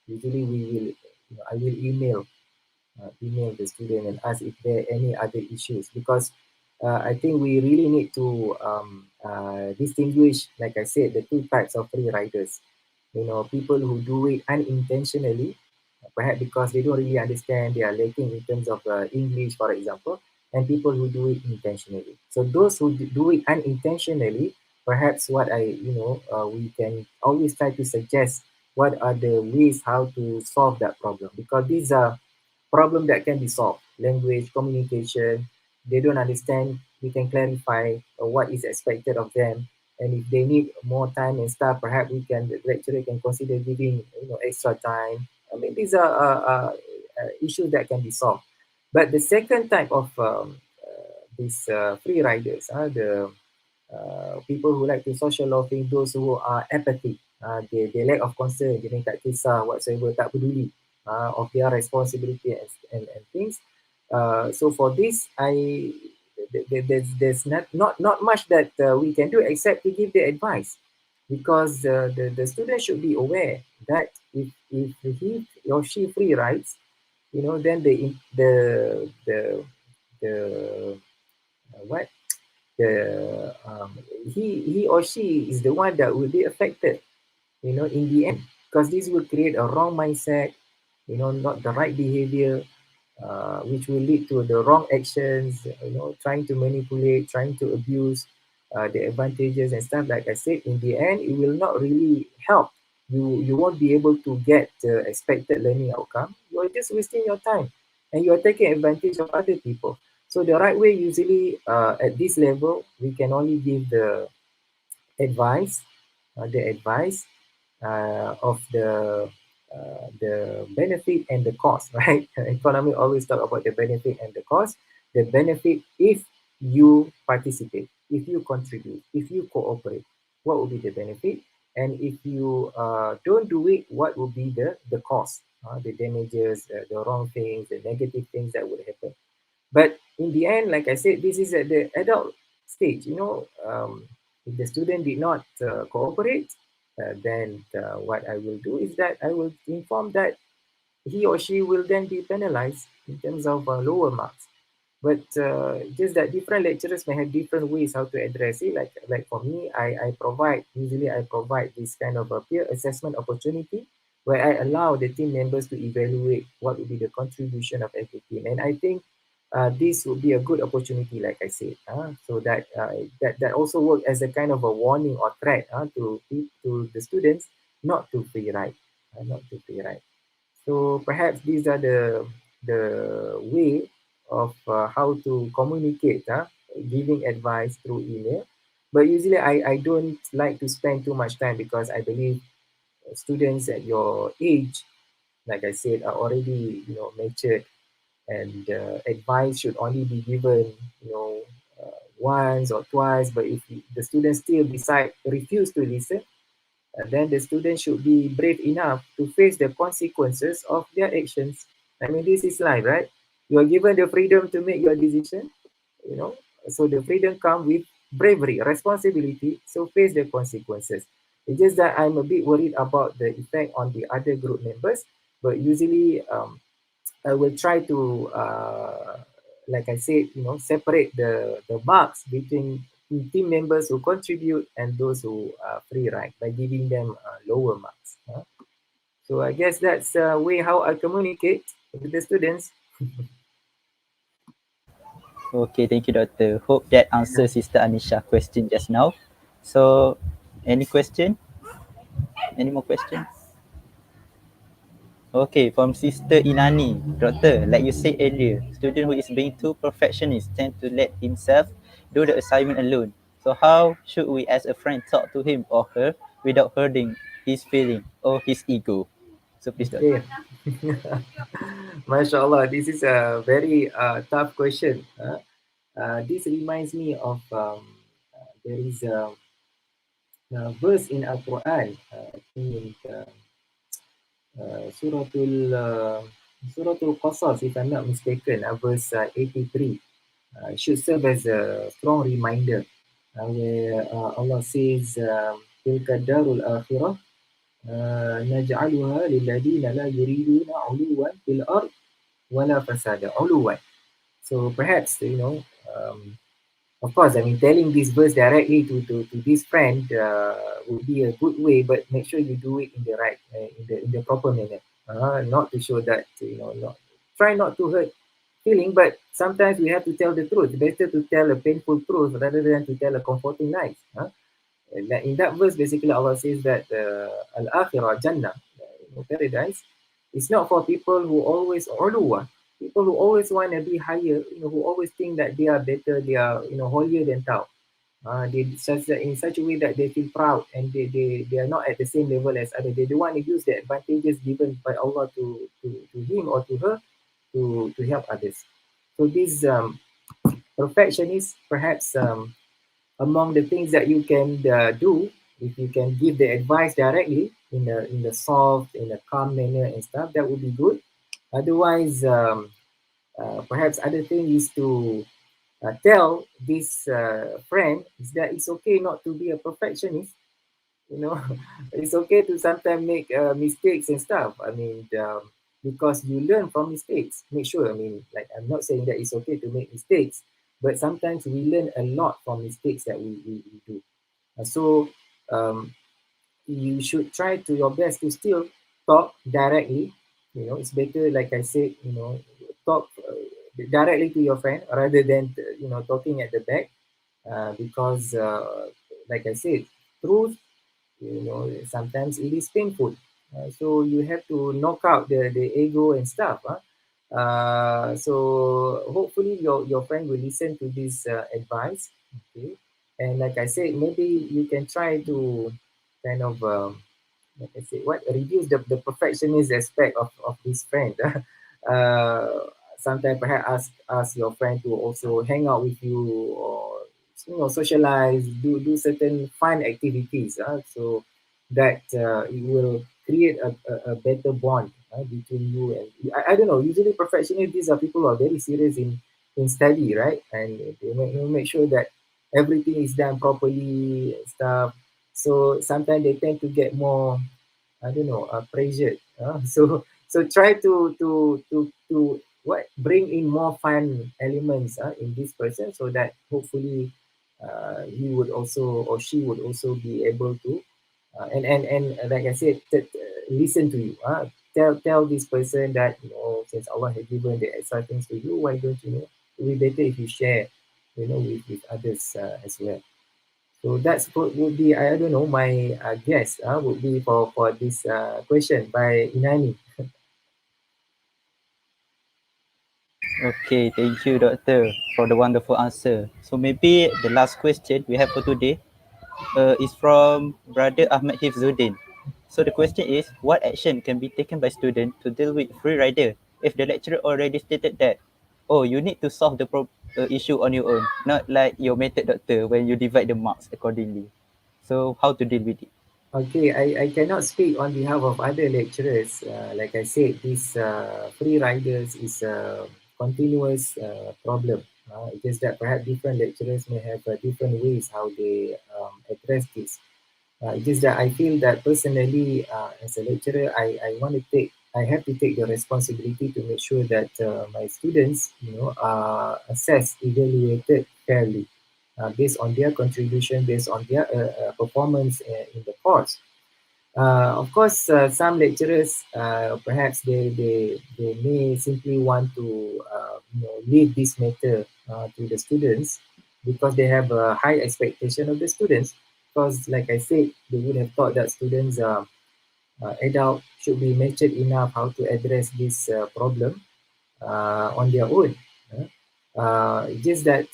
usually I will email the student and ask if there are any other issues, because I think we really need to distinguish, like I said, the two types of free riders. People who do it unintentionally, perhaps because they don't really understand, they are lacking in terms of English, for example, and people who do it intentionally. So those who do it unintentionally, perhaps what we can always try to suggest what are the ways how to solve that problem, because these are problem that can be solved. Language, communication, they don't understand, we can clarify what is expected of them. And if they need more time and stuff, perhaps the lecturer can consider giving extra time. I mean, these are issues that can be solved. But the second type of these free riders, the people who like to social loafing, those who are apathic, they lack of concern, dia ni tak kisah whatsoever, tak peduli of their responsibility and things. So for this, there's not much that we can do except to give the advice, because the student should be aware that if he or she free rides, then the what the he or she is the one that will be affected, in the end, because this will create a wrong mindset, not the right behavior, which will lead to the wrong actions, trying to manipulate, trying to abuse the advantages and stuff. Like I said, in the end, it will not really help. You won't be able to get the expected learning outcome. You're just wasting your time, and you're taking advantage of other people. So the right way, usually at this level, we can only give advice, the advice of the benefit and the cost, right? Economy always talk about the benefit and the cost. The benefit, if you participate, if you contribute, if you cooperate, what will be the benefit? And if you don't do it, what will be the cost? The damages, the wrong things, the negative things that would happen. But in the end, like I said, this is at the adult stage. If the student did not cooperate, then what I will do is that I will inform that he or she will then be penalized in terms of lower marks. But just that different lecturers may have different ways how to address it. Like for me, I provide this kind of a peer assessment opportunity where I allow the team members to evaluate what would be the contribution of every team. And I think this would be a good opportunity, like I said, so that also work as a kind of a warning or threat to the students not to free ride, not to free ride. So perhaps these are the way of how to communicate, giving advice through email. But usually I don't like to spend too much time, because I believe students at your age, like I said, are already matured, and advice should only be given once or twice. But if the students still decide refuse to listen, then the student should be brave enough to face the consequences of their actions. I mean, this is life, right? You are given the freedom to make your decision, you know. So the freedom comes with bravery, responsibility. So face the consequences. It's just that I'm a bit worried about the effect on the other group members. But usually, I will try to, like I said, separate the marks between team members who contribute and those who are free ride by giving them lower marks. So I guess that's a way how I communicate with the students. Okay, thank you, Doctor. Hope that answers Sister Anisha question just now. So, any question? Any more questions? Okay, from Sister Inani. Doctor, like you said earlier, student who is being too perfectionist tend to let himself do the assignment alone. So how should we as a friend talk to him or her without hurting his feeling or his ego? So please, Doctor. Okay. MashaAllah, this is a very tough question. This reminds me of there is a verse in Al Quran, I think Suratul Qasas, if I'm not mistaken, verse 83. It should serve as a strong reminder where Allah says, تلك الدار الآخرة نجعلها للذين لا يريدون علوا في الأرض ولا فسادا علوا. So perhaps, of course, I mean, telling this verse directly to this friend would be a good way, but make sure you do it in the right, in the proper manner. Not to show that, not try not to hurt feeling, but sometimes we have to tell the truth. Better to tell a painful truth rather than to tell a comforting lies. And in that verse, basically, Allah says that al-akhirah jannah, paradise, is not for people who always uluwa, people who always want to be higher, who always think that they are better, they are, holier than thou. They such that in such a way that they feel proud and they are not at the same level as others. They don't want to use the advantages given by Allah to him or to her to help others. So this perfectionist, perhaps among the things that you can do, if you can give the advice directly in the soft, in a calm manner and stuff, that would be good. Otherwise, perhaps other thing is to tell this friend is that it's okay not to be a perfectionist. You know, it's okay to sometimes make mistakes and stuff. I mean, because you learn from mistakes. Make sure. I mean, like I'm not saying that it's okay to make mistakes, but sometimes we learn a lot from mistakes that we do. So um, you should try to your best to still talk directly. It's better, like I said, talk directly to your friend rather than talking at the back, because like I said, truth, sometimes it is painful. So you have to knock out the ego and stuff. So hopefully your friend will listen to this advice. Okay. And like I said, maybe you can try to kind of, like I said, what reduce the perfectionist aspect of this friend. Sometimes perhaps ask your friend to also hang out with you, or socialize, do certain fun activities, so that it will create a better bond between you and I don't know. Usually perfectionists, these are people who are very serious in study, right? And they make sure that everything is done properly and stuff. So sometimes they tend to get more, I don't know, pressured. So try to what bring in more fun elements in this person, so that hopefully he would also, or she would also be able to, and like I said, listen to you. Tell this person that, since Allah has given the extra things to you, why don't you know? It would be better if you share, with others as well. So that's what would be, I don't know, my guess would be for this question by Inani. Okay, thank you, Doctor, for the wonderful answer. So maybe the last question we have for today is from Brother Ahmed Hifzuddin. So the question is, what action can be taken by students to deal with free rider if the lecturer already stated that, oh, you need to solve the issue on your own, not like your method, Doctor, when you divide the marks accordingly. So how to deal with it? Okay, I cannot speak on behalf of other lecturers. Like I said, this free riders is a continuous problem. It's just that perhaps different lecturers may have different ways how they address this. It's just that I feel that personally, as a lecturer, I have to take the responsibility to make sure that my students, are assessed, evaluated fairly, based on their contribution, based on their performance in the course. Of course, some lecturers, perhaps they may simply want to leave this matter to the students because they have a high expectation of the students. Because, like I said, they would have thought that students, adult, should be matured enough how to address this problem on their own. Just that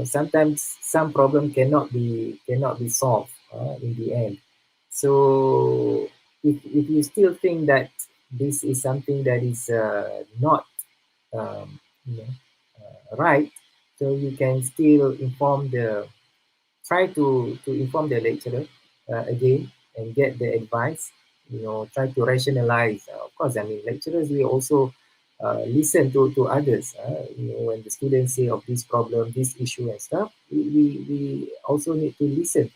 sometimes some problem cannot be solved in the end. So if you still think that this is something that is not um, you know, right, so you can still try to inform the lecturer again and get the advice. Try to rationalize. Of course, I mean lecturers will also listen to others. When the students say of this problem, this issue and stuff, we also need to listen.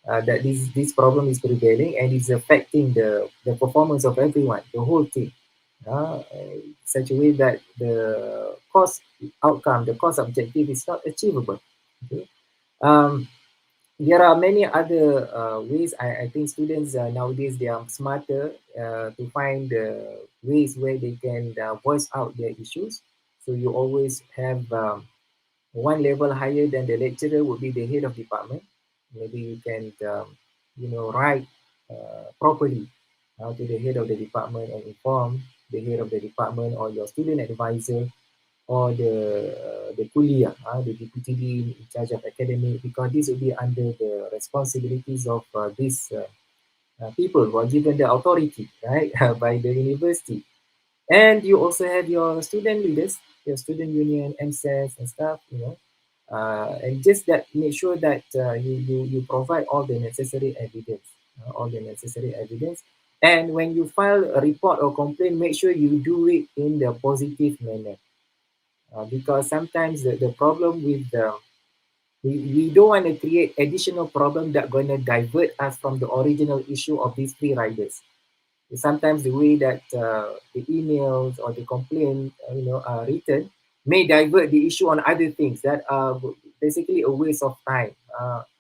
Uh, that this problem is prevailing and is affecting the performance of everyone, the whole team. Such a way that the course outcome, the course objective is not achievable. Okay. Um, there are many other ways. I think students nowadays they are smarter to find ways where they can voice out their issues. So you always have one level higher than the lecturer would be the head of department. Maybe you can write properly to the head of the department and inform the head of the department or your student advisor or the kuliah, the deputy dean in charge of academic, because this will be under the responsibilities of these people who are given the authority, right, by the university. And you also have your student leaders, your student union, MSAS and stuff, and just that make sure that you provide all the necessary evidence. And when you file a report or complaint, make sure you do it in the positive manner because sometimes the problem with we don't want to create additional problem that going to divert us from the original issue of these free riders. Sometimes the way that the emails or the complaint are written may divert the issue on other things that are basically a waste of time.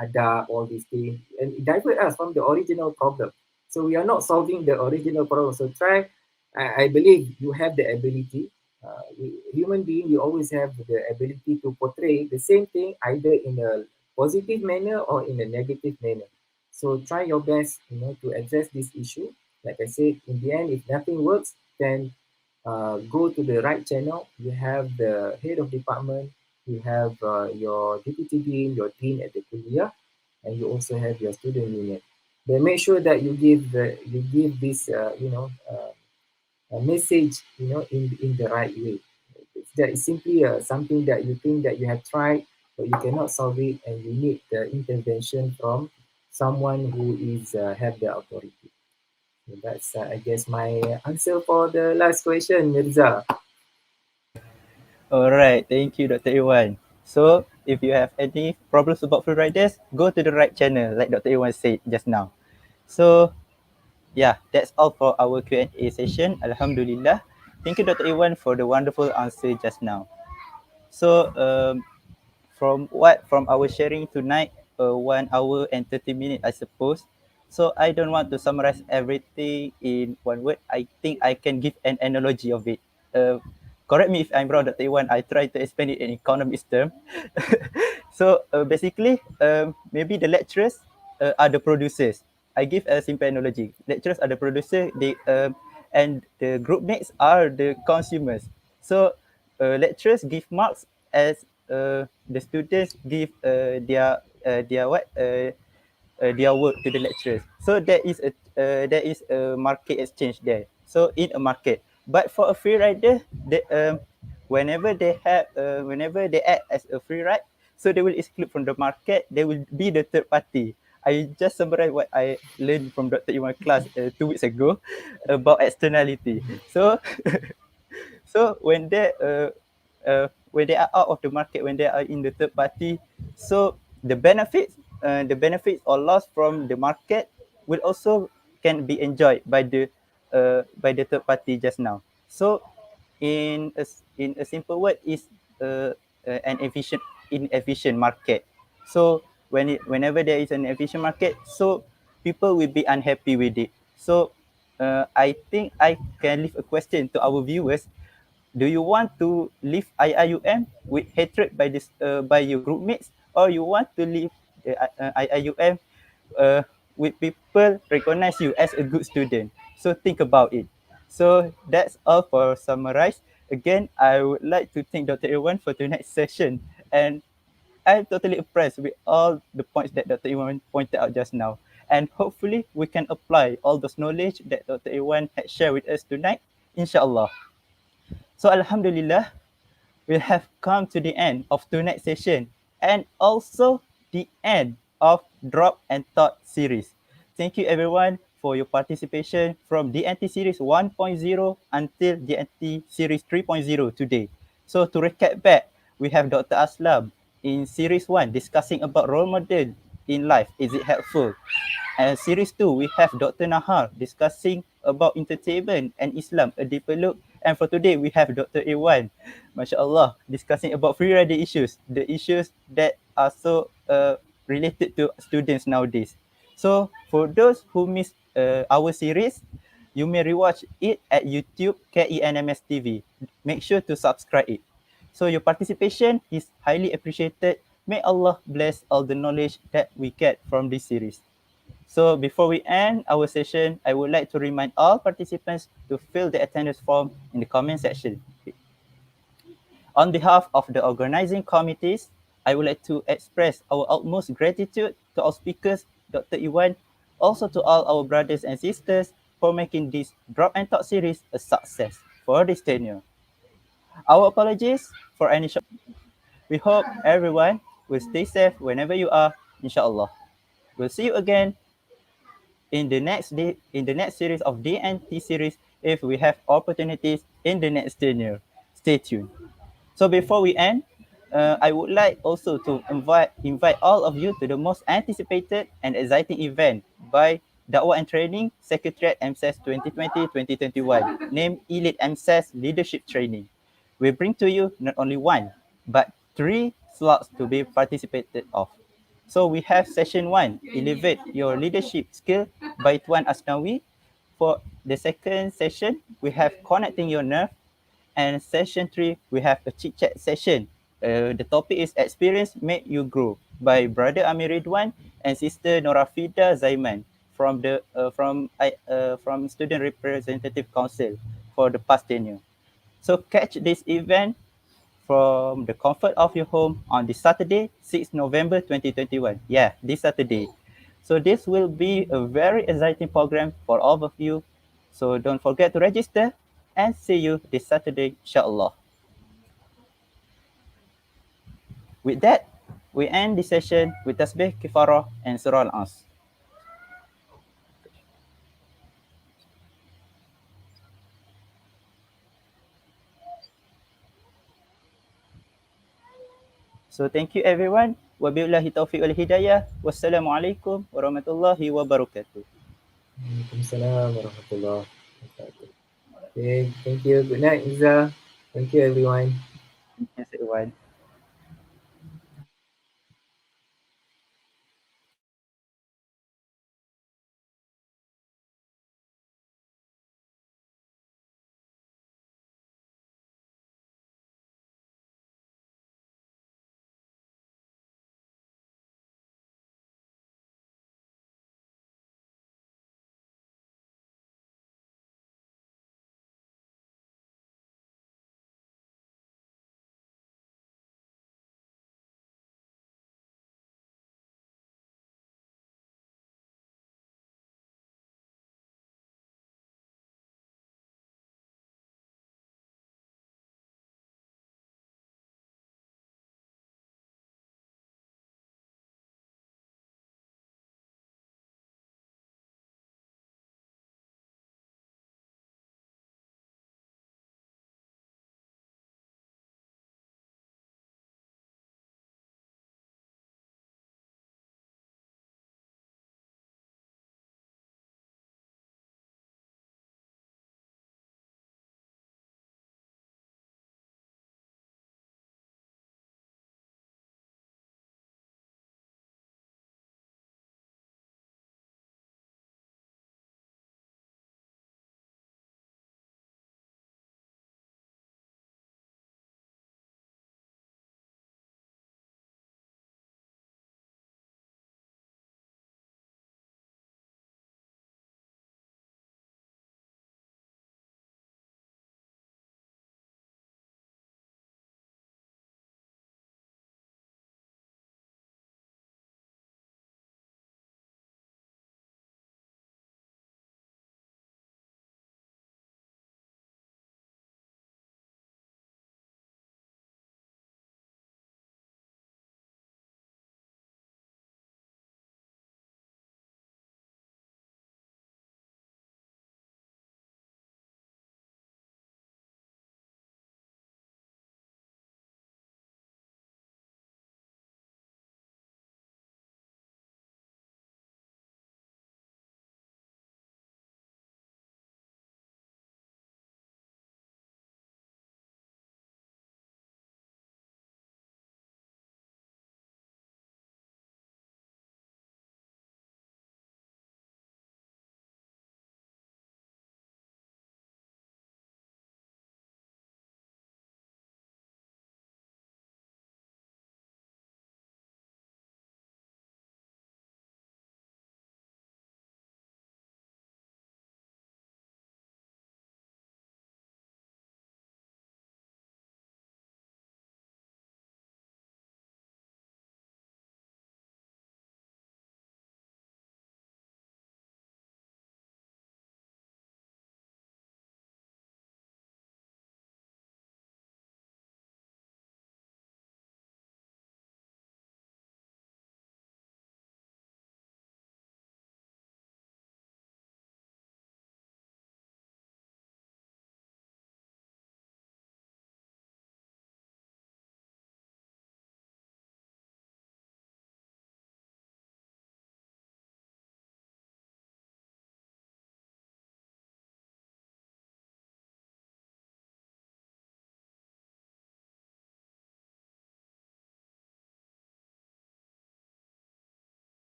Ada all these things and it divert us from the original problem. So we are not solving the original problem. So try. I believe you have the ability. Human being, you always have the ability to portray the same thing either in a positive manner or in a negative manner. So try your best, to address this issue. Like I said, in the end, if nothing works, then go to the right channel. You have the head of department, you have your deputy dean, your dean at the kuliah, and you also have your student union. But make sure that you give this a message in the right way. That is simply something that you think that you have tried but you cannot solve it and you need the intervention from someone who is have the authority. So that's I guess my answer for the last question, Mirza. All right, thank you, Dr. Iwan. So, if you have any problems about free riders, go to the right channel, like Dr. Iwan said just now. So, yeah, that's all for our Q&A session. Alhamdulillah. Thank you, Dr. Iwan, for the wonderful answer just now. So, from our sharing tonight, 1 hour and 30 minutes, I suppose. So I don't want to summarize everything in one word. I think I can give an analogy of it. Correct me if I'm wrong, Dr. Iwan. I try to explain it in economics term. So basically, maybe the lecturers are the producers. I give a simple analogy. Lecturers are the producer. And the group mates are the consumers. So lecturers give marks as the students give their work to the lecturers. So there is a market exchange there. So in a market, but for a free rider, whenever they act as a free ride, so they will exclude from the market. They will be the third party. I just summarize what I learned from Dr. Iwan class 2 weeks ago about externality. So so when they are out of the market, when they are in the third party, so the benefits or loss from the market will also can be enjoyed by the third party just now. So in a simple word is an inefficient market. So whenever there is an efficient market, so people will be unhappy with it. So I think I can leave a question to our viewers. Do you want to leave IIUM with hatred by your group mates, or you want to leave IIUM with people recognize you as a good student? So think about it. So that's all for summarize. Again, I would like to thank Dr. Iwan for tonight's session, and I'm totally impressed with all the points that Dr. Iwan pointed out just now. And hopefully we can apply all those knowledge that Dr. Iwan had shared with us tonight, inshallah. So Alhamdulillah, we have come to the end of tonight's session and also the end of Drop and Thought series. Thank you everyone for your participation from DNT series 1.0 until DNT series 3.0 today. So to recap back, we have Dr. Aslam in series 1 discussing about role model in life. Is it helpful? And series 2, we have Dr. Nahar discussing about entertainment and Islam, a deeper look. And for today, we have Dr. Iwan, mashallah, discussing about free rider issues, the issues that are so related to students nowadays. So for those who missed our series, you may rewatch it at YouTube KENMS TV. Make sure to subscribe it. So your participation is highly appreciated. May Allah bless all the knowledge that we get from this series. So before we end our session, I would like to remind all participants to fill the attendance form in the comment section. On behalf of the organizing committees, I would like to express our utmost gratitude to our speakers, Dr. Iwan, also to all our brothers and sisters for making this Drop and Talk series a success for this tenure. Our apologies for any short. We hope everyone will stay safe whenever you are, inshallah. We'll see you again in the next series of DNT series if we have opportunities in the next tenure. Stay tuned. So before we end, I would like also to invite all of you to the most anticipated and exciting event by Dakwah and Training Secretariat MSES 2020-2021, named Elite MSES Leadership Training. We bring to you not only one, but three slots to be participated of. So we have session 1, Elevate Your Leadership Skill by Tuan Asnawi. For the second session, we have Connecting Your Nerve. And session 3, we have a chit chat session. The topic is Experience Make You Grow by Brother Amir Ridwan and Sister Norafida Zaiman from Student Representative Council for the past tenure. So catch this event from the comfort of your home on this Saturday, 6 November 2021. Yeah, this Saturday. So this will be a very exciting program for all of you. So don't forget to register and see you this Saturday, inshallah. With that, we end the session with Tasbih, Kifarah, and Surah Al-As. So thank you everyone. Wabillahi taufiq wal hidayah. Wassalamualaikum warahmatullahi wabarakatuh. Waalaikumsalam warahmatullahi wabarakatuh. Okay, thank you. Good night, Iza. Thank you, everyone. Yes, everyone.